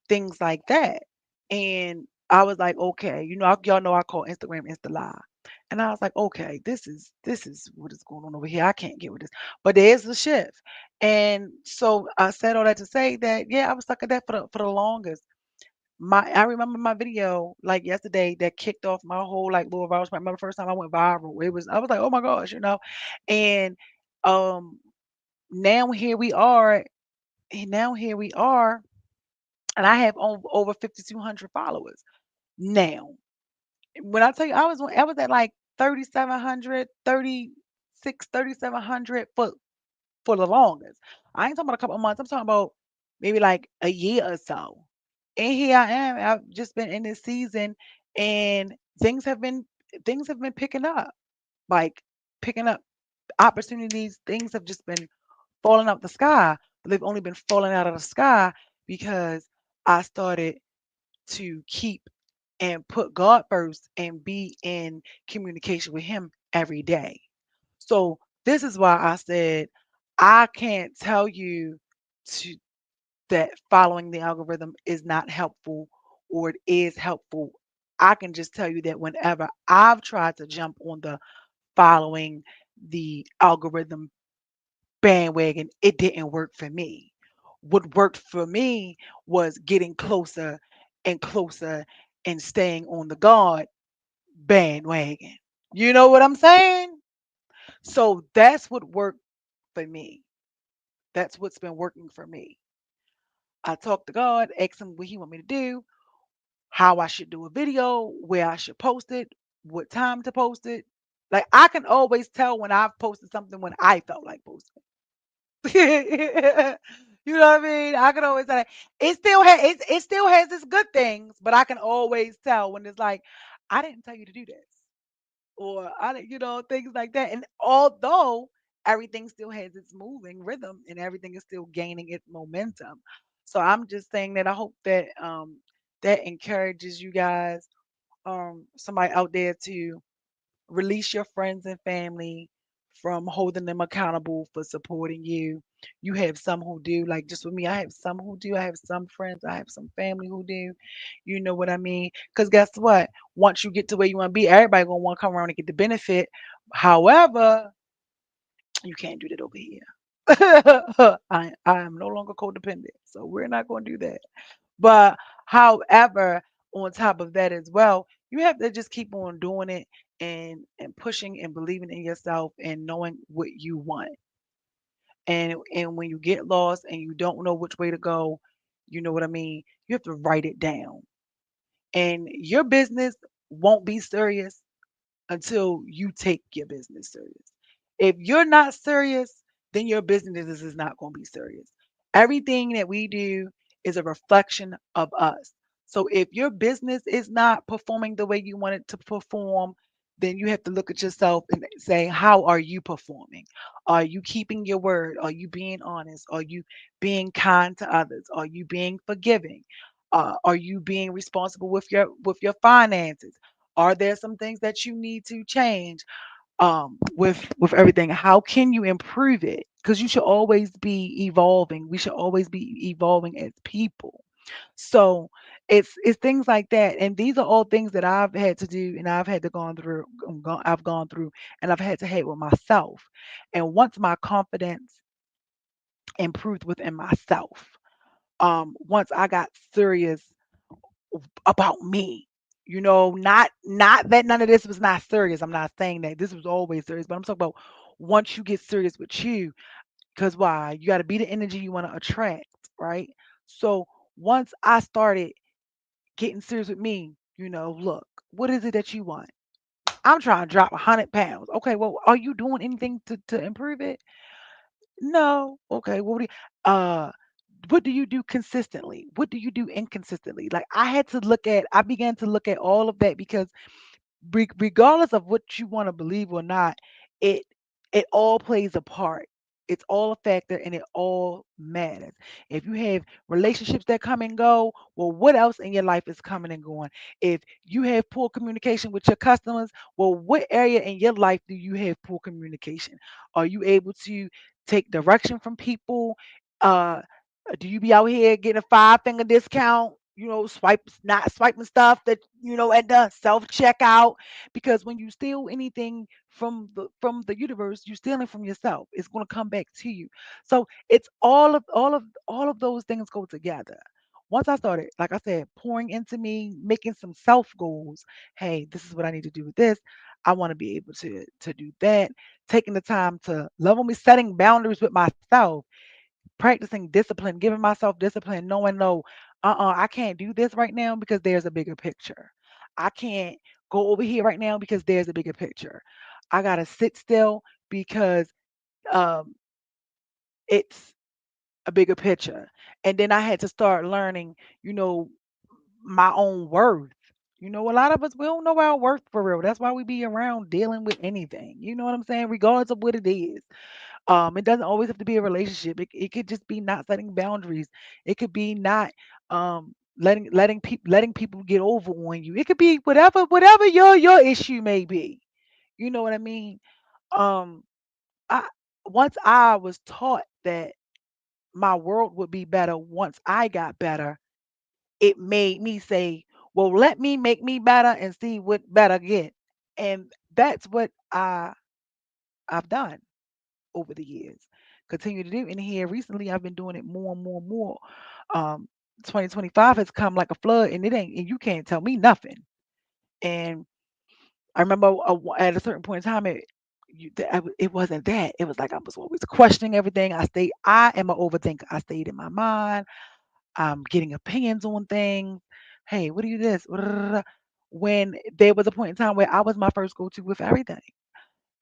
things like that. And I was like, okay, y'all know I call Instagram Insta Live. And I was like, okay, this is what is going on over here. I can't get with this. But there is a shift. And so I said all that to say that, yeah, I was stuck at that for the longest. I remember my video like yesterday that kicked off my whole like little viral. I remember the first time I went viral. I was like, oh my gosh. And um now here we are, and I have over 5,200 followers now. When I tell you, I was at like 3,700, 3,700 for the longest. I ain't talking about a couple of months. I'm talking about maybe like a year or so. And here I am. I've just been in this season, and things have been picking up, like picking up opportunities. Things have just been falling out the sky, but they've only been falling out of the sky because I started to keep and put God first and be in communication with Him every day. So this is why I said I can't tell you to that following the algorithm is not helpful or it is helpful. I can just tell you that whenever I've tried to jump on the following the algorithm bandwagon, it didn't work for me. What worked for me was getting closer and closer and staying on the God bandwagon. You know what I'm saying? So that's what worked for me. That's what's been working for me. I talk to God, ask him what he want me to do, how I should do a video, where I should post it, what time to post it. Like I can always tell when I've posted something when I felt like posting. You know what I mean? I can always say it still has its good things, but I can always tell when it's like, I didn't tell you to do this. Or I didn't, things like that. And although everything still has its moving rhythm and everything is still gaining its momentum. So I'm just saying that I hope that that encourages you guys, somebody out there to release your friends and family from holding them accountable for supporting you. You have some who do, like just with me, I have some who do. I have some friends, I have some family who do. You know what I mean? Because guess what? Once you get to where you want to be, everybody gonna want to come around and get the benefit. However, you can't do that over here. I am no longer codependent, so we're not going to do that. But however, on top of that as well, you have to just keep on doing it and pushing and believing in yourself and knowing what you want. And when you get lost and you don't know which way to go, you know what I mean? You have to write it down. And your business won't be serious until you take your business serious. If you're not serious, then your business is not going to be serious. Everything that we do is a reflection of us. So if your business is not performing the way you want it to perform, then you have to look at yourself and say, how are you performing? Are you keeping your word? Are you being honest? Are you being kind to others? Are you being forgiving? Are you being responsible with your finances? Are there some things that you need to change with everything? How can you improve it? Because you should always be evolving. We should always be evolving as people. So it's things like that, and these are all things that I've had to do, and I've had to gone through. I've gone through, and I've had to hate with myself. And once my confidence improved within myself, once I got serious about me. Not that none of this was not serious. I'm not saying that this was always serious, but I'm talking about once you get serious with you, because why? You got to be the energy you want to attract, right? So once I started getting serious with me, look, what is it that you want? I'm trying to drop 100 pounds. Okay, well, are you doing anything to improve it? No. Okay, what do you do consistently? What do you do inconsistently? Like I began to look at all of that because regardless of what you want to believe or not, it it all plays a part. It's all a factor and it all matters. If you have relationships that come and go, well, what else in your life is coming and going? If you have poor communication with your customers, well, what area in your life do you have poor communication? Are you able to take direction from people? Uh, do you be out here getting a five-finger discount? Not swiping stuff that at the self checkout. Because when you steal anything from the universe, you're stealing from yourself. It's going to come back to you. So it's all of those things go together. Once I started, like I said, pouring into me, making some self goals. Hey, this is what I need to do with this. I want to be able to do that. Taking the time to love on me, setting boundaries with myself, practicing discipline, giving myself discipline, knowing no, I can't do this right now because there's a bigger picture. I can't go over here right now because there's a bigger picture. I gotta sit still because um, it's a bigger picture. And then I had to start learning, you know, my own worth. A lot of us we don't know our worth for real. That's why we be around dealing with anything. You know what I'm saying? Regardless of what it is. It doesn't always have to be a relationship. It could just be not setting boundaries. It could be not letting people get over on you. It could be whatever your issue may be. You know what I mean? Um, I Once I was taught that my world would be better once I got better, it made me say, "Well, let me make me better and see what better get." And that's what I've done over the years. Continue to do. And here recently, I've been doing it more and more and more. Um, 2025 has come like a flood, and and you can't tell me nothing. And I remember at a certain point in time, it wasn't that. It was like I was always questioning everything. I am an overthinker. I stayed in my mind. I'm getting opinions on things. Hey, what do you this? When there was a point in time where I was my first go to with everything.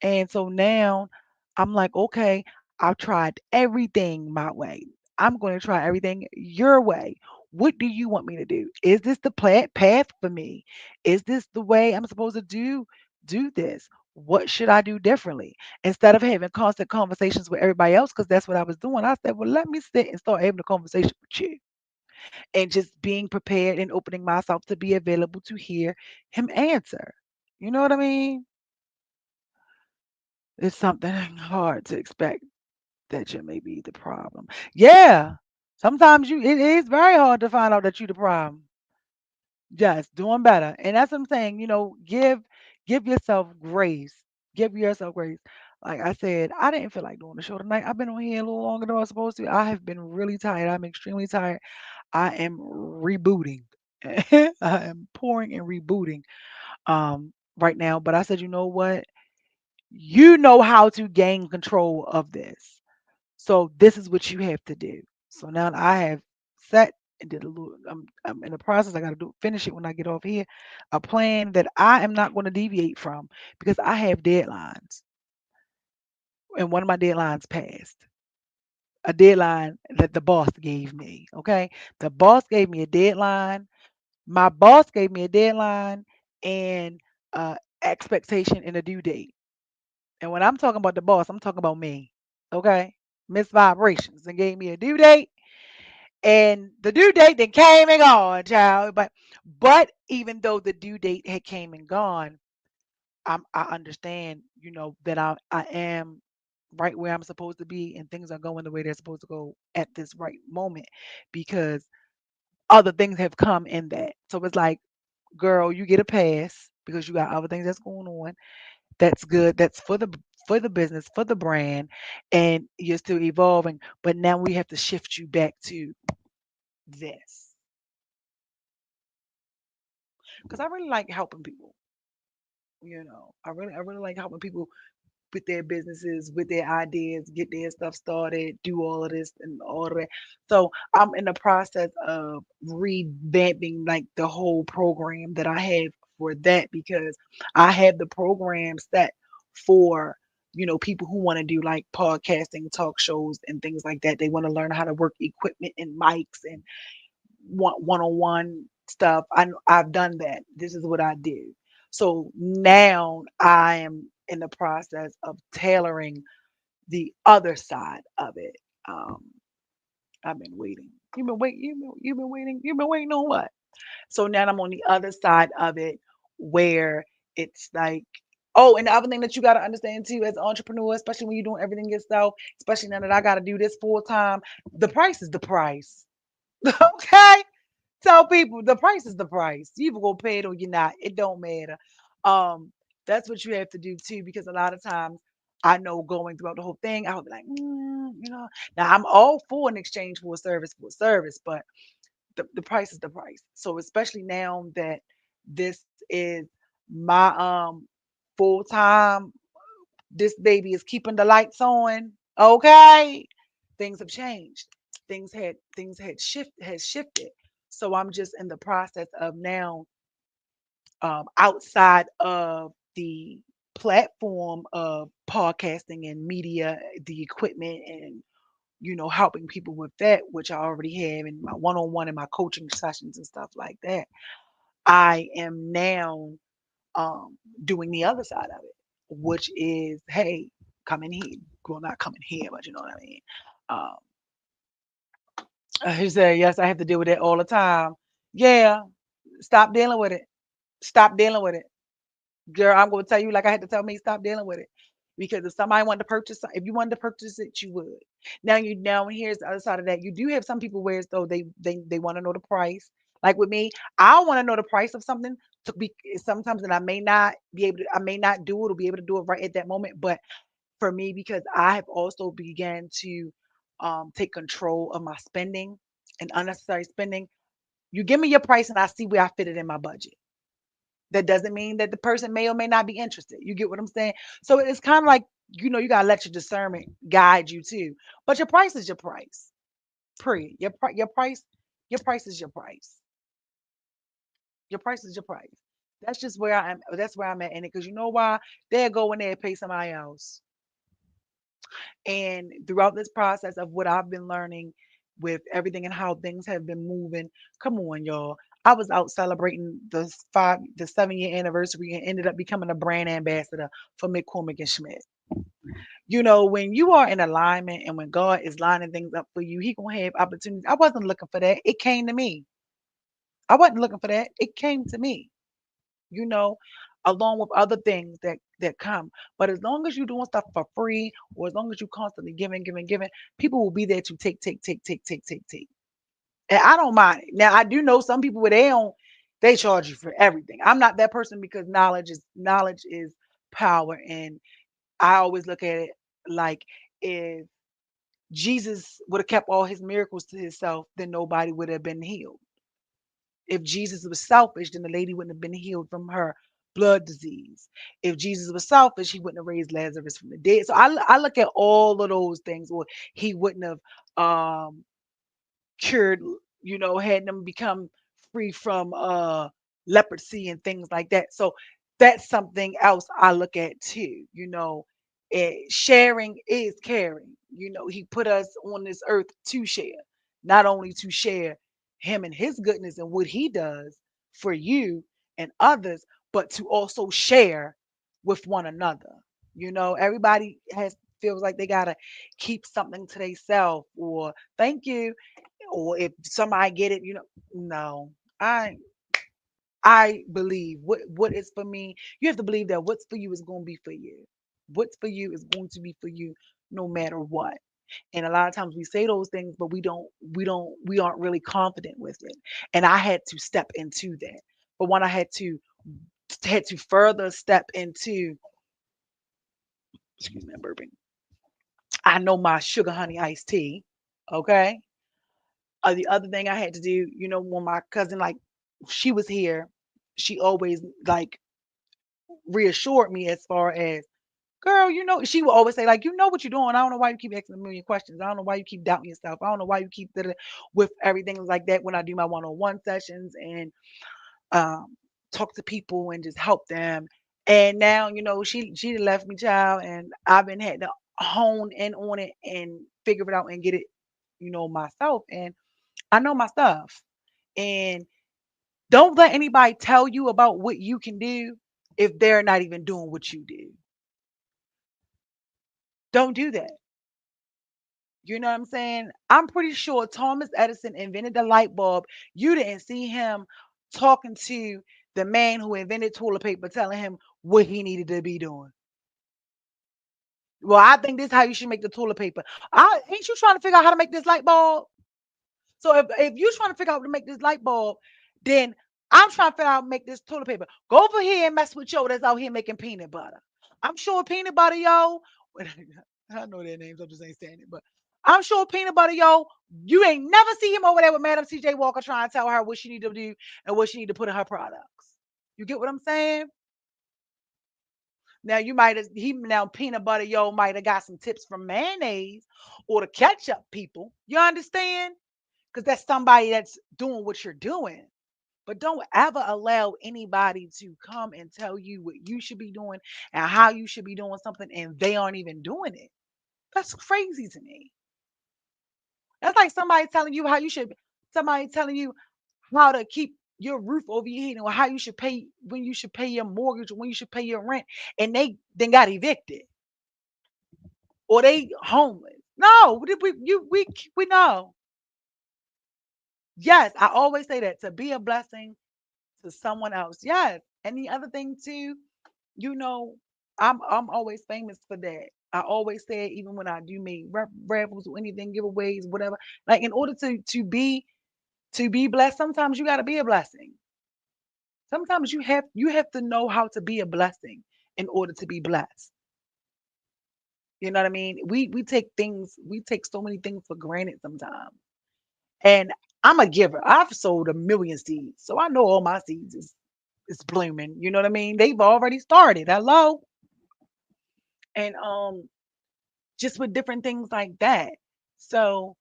And so now I'm like, okay, I've tried everything my way. I'm going to try everything your way. What do you want me to do? Is this the path for me? Is this the way I'm supposed to do this? What should I do differently? Instead of having constant conversations with everybody else, because that's what I was doing, I said, well, let me sit and start having a conversation with you and just being prepared and opening myself to be available to hear him answer. You know what I mean? It's something hard to expect that you may be the problem. Yeah. Sometimes it is very hard to find out that you the problem. Yes, doing better. And that's what I'm saying, give yourself grace. Give yourself grace. Like I said, I didn't feel like doing the show tonight. I've been on here a little longer than I was supposed to. I have been really tired. I'm extremely tired. I am rebooting. I am pouring and rebooting right now. But I said, you know what? You know how to gain control of this. So this is what you have to do. So now I have set and did a little. I'm in the process. I got to do finish it when I get off here. A plan that I am not going to deviate from because I have deadlines, and one of my deadlines passed. A deadline that the boss gave me. Okay, the boss gave me a deadline. My boss gave me a deadline and expectation and a due date. And when I'm talking about the boss, I'm talking about me. Okay, Miss Vibrations and gave me a due date. And the due date then came and gone, child. But even though the due date had came and gone, I understand, that I am right where I'm supposed to be and things are going the way they're supposed to go at this right moment because other things have come in that. So it's like, girl, you get a pass because you got other things that's going on. That's good. That's for the business, for the brand, and you're still evolving. But now we have to shift you back to this because I really like helping people. I really like helping people with their businesses, with their ideas, get their stuff started, do all of this and all of that. So I'm in the process of revamping like the whole program that I have for that because I have the program set for people who want to do like podcasting, talk shows, and things like that. They want to learn how to work equipment and mics and one-on-one stuff. I've done that. This is what I do. So now I am in the process of tailoring the other side of it. Um, I've been waiting. You've been waiting. You've been waiting. You've been waiting on what? So now I'm on the other side of it, where it's like, oh, and the other thing that you got to understand too, as an entrepreneur, especially when you're doing everything yourself, especially now that I got to do this full time, the price is the price. Okay. Tell people the price is the price. You either gonna pay it or you're not. It don't matter. Um, that's what you have to do too, because a lot of times I know going throughout the whole thing, I would be like, now I'm all for an exchange for a service, but the price is the price. So especially now that this is my full time, this baby is keeping the lights on. Okay, things have changed. Things had shifted. So I'm just in the process of now, outside of the platform of podcasting and media, the equipment and helping people with that, which I already have in my one-on-one and my coaching sessions and stuff like that. I am now um, doing the other side of it, which is, hey, come in here. Well, not come in here, but you know what I mean. Um, he said, yes, I have to deal with it all the time. Yeah, stop dealing with it. Stop dealing with it. Girl, I'm going to tell you like I had to tell me, stop dealing with it. Because if somebody wanted to purchase, if you wanted to purchase it, you would. Now, and here's the other side of that. You do have some people where as though they want to know the price. Like with me, I want to know the price of something to be sometimes, and I may not be able to, I may not do it or be able to do it right at that moment. But for me, because I have also began to take control of my spending and unnecessary spending, you give me your price and I see where I fit it in my budget. That doesn't mean that the person may or may not be interested. You get what I'm saying? So it's kind of like, you got to let your discernment guide you too. But your price is your price. Period. Your price is your price. Your price is your price. That's just where I am. That's where I'm at in it. Because you know why? They'll go in there and pay somebody else. And throughout this process of what I've been learning with everything and how things have been moving, come on, y'all. I was out celebrating the 7-year anniversary and ended up becoming a brand ambassador for McCormick and Schmidt. When you are in alignment and when God is lining things up for you, He gonna have opportunities. I wasn't looking for that. It came to me. I wasn't looking for that. It came to me. You know, along with other things that come. But as long as you're doing stuff for free, or as long as you constantly giving, giving, giving, people will be there to take, take, take, take, take, take, take. And I don't mind it. Now I do know some people where they charge you for everything. I'm not that person because knowledge is power, and I always look at it like, if Jesus would have kept all his miracles to himself, then nobody would have been healed. If Jesus was selfish, then the lady wouldn't have been healed from her blood disease. If Jesus was selfish, he wouldn't have raised Lazarus from the dead. So I look at all of those things, or he wouldn't have cured, had them become free from leprosy and things like that. So that's something else I look at too. Sharing is caring. He put us on this earth to share, not only to share him and his goodness and what he does for you and others, but to also share with one another. Everybody has feels like they gotta keep something to themselves, or thank you, or if somebody get it, no. I I believe what is for me, you have to believe that what's for you is going to be for you. What's for you is going to be for you no matter what. And a lot of times we say those things, but we aren't really confident with it. And I had to step into that. But when I had to further step into, excuse me, I'm burping. I know my sugar honey iced tea. Okay. The other thing I had to do, when my cousin, like, she was here, she always, like, reassured me as far as, girl, she would always say, like, you know what you're doing. I don't know why you keep asking a million questions. I don't know why you keep doubting yourself. I don't know why you keep with everything like that when I do my one-on-one sessions and um talk to people and just help them. And now, she done left me, child, and I've been had to hone in on it and figure it out and get it, myself. And I know my stuff. And don't let anybody tell you about what you can do if they're not even doing what you do. Don't do that. You know what I'm saying? I'm pretty sure Thomas Edison invented the light bulb. You didn't see him talking to the man who invented toilet paper, telling him what he needed to be doing. Well, I think this is how you should make the toilet paper. Ain't you trying to figure out how to make this light bulb? So if you're trying to figure out how to make this light bulb, then I'm trying to figure out how to make this toilet paper. Go over here and mess with Joe that's out here making peanut butter. I'm sure peanut butter, yo. I know their names, I just ain't saying it, but I'm sure peanut butter, yo. You ain't never see him over there with Madam C.J. Walker trying to tell her what she need to do and what she need to put in her products. You get what I'm saying? Now you might have he now peanut butter, yo, might have got some tips from mayonnaise or the ketchup people. You understand? Because that's somebody that's doing what you're doing. But don't ever allow anybody to come and tell you what you should be doing and how you should be doing something, and they aren't even doing it. That's crazy to me. That's like somebody telling you how you should, somebody telling you how to keep your roof over your head, or how you should pay, when you should pay your mortgage, or when you should pay your rent, and they then got evicted or they homeless. No, we know. Yes, I always say that, to be a blessing to someone else. Yes. And the other thing too, you know, I'm always famous for that. I always say it, even when I do make raffles or anything, giveaways, whatever. Like, in order to be blessed, sometimes you got to be a blessing. Sometimes you have to know how to be a blessing in order to be blessed. You know what I mean? We take so many things for granted sometimes. And I'm a giver. I've sold a million seeds, so I know all my seeds is blooming. You know what I mean? They've already started. Hello, and just with different things like that. So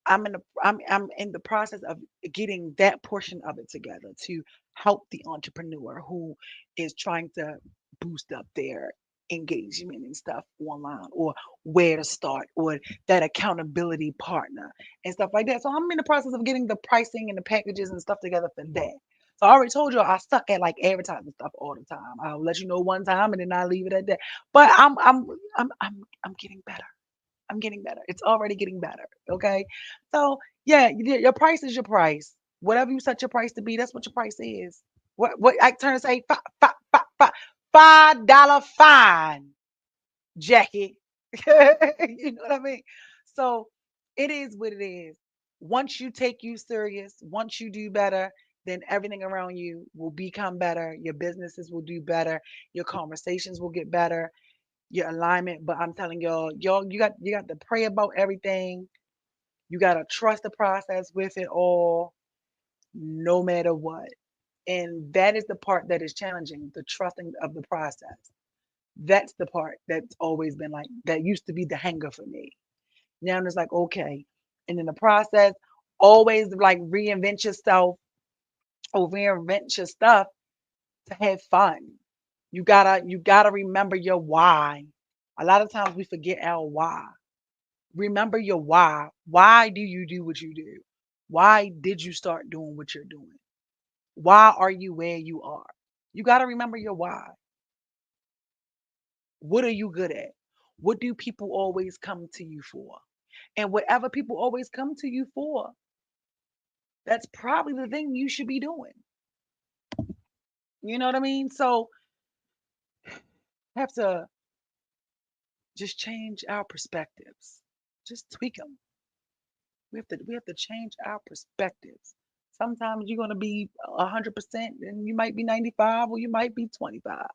I'm in the process of getting that portion of it together to help the entrepreneur who is trying to boost up their engagement and stuff online, or where to start, or that accountability partner and stuff like that. So I'm in the process of getting the pricing and the packages and stuff together for that. So I already told you I suck at, like, advertising stuff all the time. I'll let you know one time and then I leave it at that. But I'm getting better. I'm getting better. It's already getting better. Okay. So yeah, your price is your price. Whatever you set your price to be, that's what your price is. What I turn to say, $5 fine, Jackie. You know what I mean? So it is what it is. Once you take you serious, once you do better, then everything around you will become better. Your businesses will do better. Your conversations will get better. Your alignment. But I'm telling y'all, you got to pray about everything. You got to trust the process with it all, no matter what. And that is the part that is challenging, the trusting of the process. That's the part that's always been like, that used to be the hanger for me. Now it's like, okay. And in the process, always like reinvent yourself or reinvent your stuff to have fun. You gotta remember your why. A lot of times we forget our why. Remember your why. Why do you do what you do? Why did you start doing what you're doing? Why are you where you are? You got to remember your why. What are you good at? What do people always come to you for? And whatever people always come to you for, that's probably the thing you should be doing. You know what I mean? So have to just change our perspectives. Just tweak them. We have to change our perspectives. Sometimes you're gonna be 100%, and you might be 95, or you might be 25,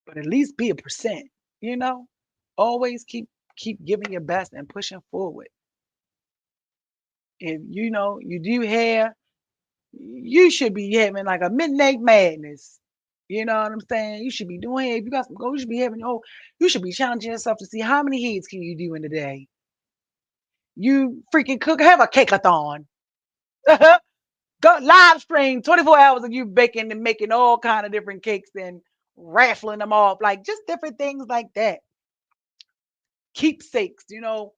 but at least be a percent. You know, always keep giving your best and pushing forward. If you know you do hair, you should be having like a midnight madness. You know what I'm saying? You should be doing hair. If you got some goals, you should be having you should be challenging yourself to see how many heads can you do in a day. You freaking cook, have a cake-a-thon. Go live stream 24 hours of you baking and making all kind of different cakes and raffling them off, like just different things like that. Keepsakes, have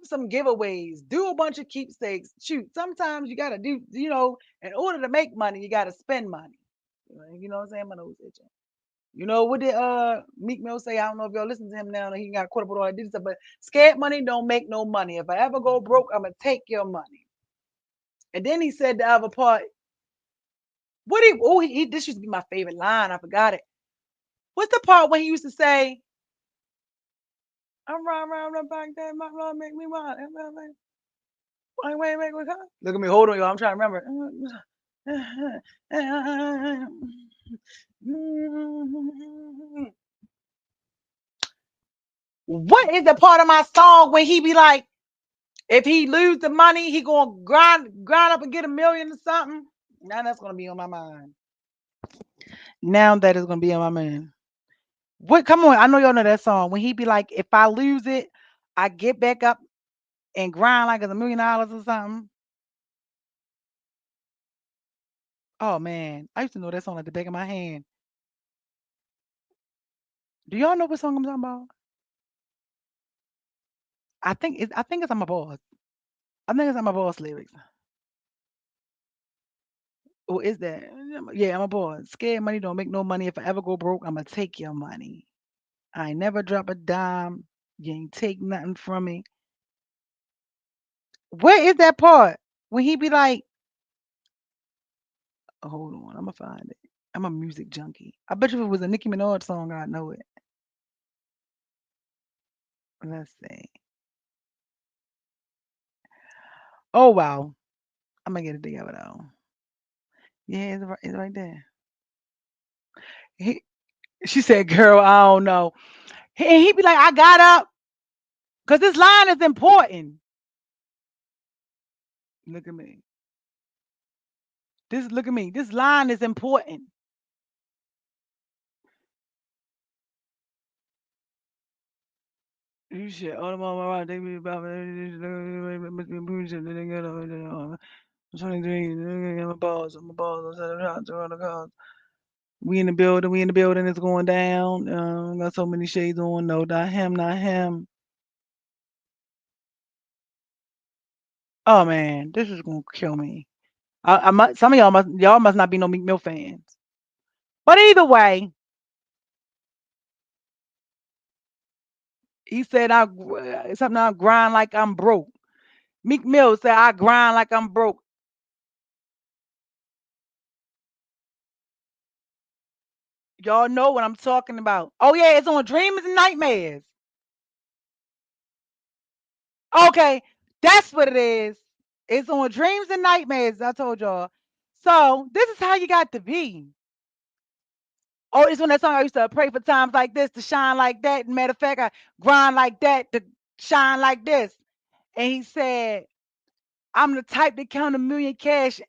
some giveaways, do a bunch of keepsakes. Shoot, sometimes you gotta do, in order to make money, you gotta spend money. You know what I'm saying? My nose itching. You know what did Meek Mill say? I don't know if y'all listen to him now. He got caught up with all that stuff, but scared money don't make no money. If I ever go broke, I'm gonna take your money. And then he said the other part. What he? Oh, this used to be my favorite line. I forgot it. What's the part when he used to say, "I'm riding around the back that my love make me wild." Wait, look at me. Hold on, y'all. I'm trying to remember. What is the part of my song when he be like, if he lose the money, he gonna grind up and get 1 million or something? Now that's gonna be on my mind. Now that is gonna be on my mind. What? Come on, I know y'all know that song. When he be like, if I lose it, I get back up and grind like it's $1 million or something. Oh man, I used to know that song like the back of my hand. Do y'all know what song I'm talking about? I think it's I'm a boss. I think it's I'm a boss lyrics. Or is that? Yeah, I'm a boss. Scared money don't make no money. If I ever go broke, I'ma take your money. I ain't never drop a dime. You ain't take nothing from me. Where is that part? When he be like, oh, hold on, I'ma find it. I'm a music junkie. I bet you if it was a Nicki Minaj song, I'd know it. Let's see. Oh wow. I'm gonna get it together though. Yeah, it's right there. He, she said, girl, I don't know. He be like, I got up because this line is important. Look at me. Look at me. This line is important. You should all the mama they be about 23. I'm a boss. I'm a boss. We in the building. We in the building. It's going down. Got so many shades on. No, not him. Not him. Oh man, this is gonna kill me. Some of y'all must not be no Meek Mill fans. But either way, he said something I grind like I'm broke. Meek Mill said I grind like I'm broke. Y'all know what I'm talking about. Oh yeah, it's on Dreams and Nightmares. Okay, that's what it is. It's on Dreams and Nightmares. I told y'all. So this is how you got to be. Oh, it's on that song I used to pray for times like this to shine like that. Matter of fact, I grind like that to shine like this. And he said, I'm the type to count a million cash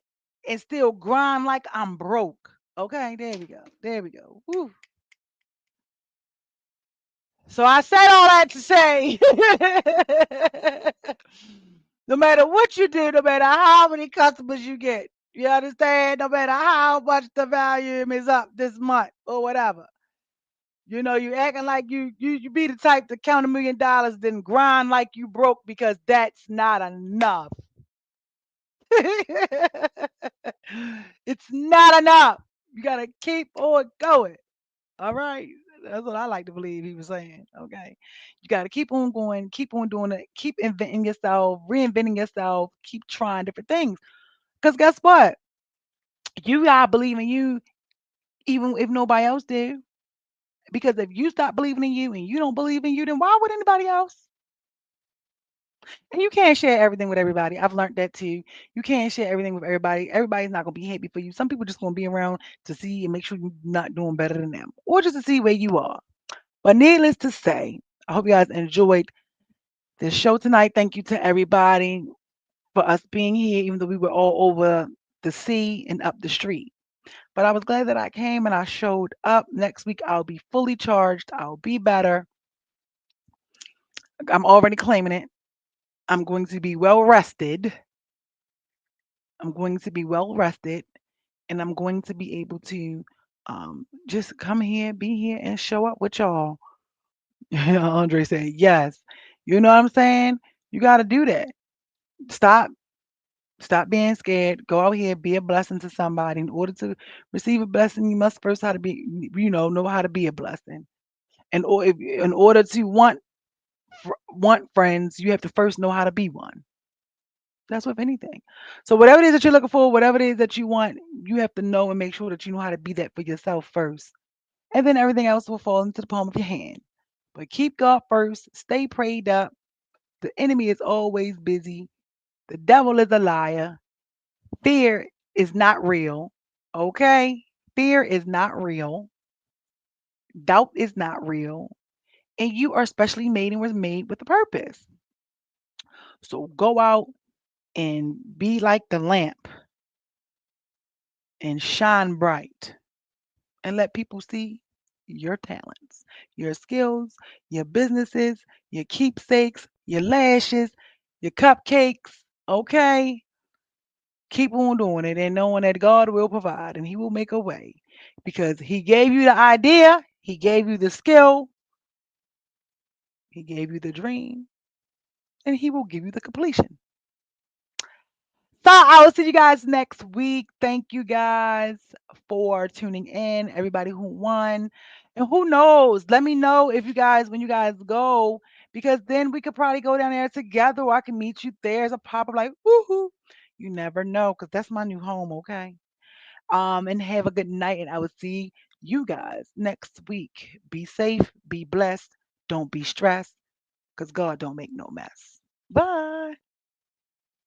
and still grind like I'm broke. Okay, there we go. There we go. Woo. So I said all that to say no matter what you do, no matter how many customers you get, you understand? No matter how much the volume is up this month or whatever. You know, you acting like you be the type to count $1 million, then grind like you broke because that's not enough. It's not enough. You gotta keep on going. All right. That's what I like to believe he was saying. Okay. You got to keep on going, keep on doing it, keep inventing yourself, reinventing yourself, keep trying different things. Because guess what? You got to believe in you, even if nobody else do. Because if you stop believing in you and you don't believe in you, then why would anybody else? And you can't share everything with everybody. I've learned that too. You can't share everything with everybody. Everybody's not going to be happy for you. Some people just going to be around to see and make sure you're not doing better than them or just to see where you are. But needless to say, I hope you guys enjoyed this show tonight. Thank you to everybody for us being here, even though we were all over the sea and up the street. But I was glad that I came and I showed up. Next week, I'll be fully charged. I'll be better. I'm already claiming it. I'm going to be well rested. I'm going to be well rested. And I'm going to be able to just come here, be here, and show up with y'all. Andre said, yes. You know what I'm saying? You got to do that. Stop Stop being scared. Go out here, be a blessing to somebody. In order to receive a blessing, you must first how to be, know how to be a blessing. And or if, in order to want friends, you have to first know how to be one. That's with anything. So whatever it is that you're looking for, whatever it is that you want, you have to know and make sure that you know how to be that for yourself first, and then everything else will fall into the palm of your hand. But keep God first. Stay prayed up. The enemy is always busy. The devil is a liar. Fear is not real. Okay? Fear is not real. Doubt is not real. And you are specially made and was made with a purpose. So go out and be like the lamp and shine bright and let people see your talents, your skills, your businesses, your keepsakes, your lashes, your cupcakes. Okay? Keep on doing it and knowing that God will provide and He will make a way because He gave you the idea, He gave you the skill, He gave you the dream, and He will give you the completion. So I will see you guys next week. Thank you guys for tuning in. Everybody who won. And who knows? Let me know if you guys, when you guys go, because then we could probably go down there together or I can meet you there as a pop up like, woohoo. You never know, because that's my new home, okay? And have a good night. And I will see you guys next week. Be safe, be blessed, don't be stressed, because God don't make no mess. Bye.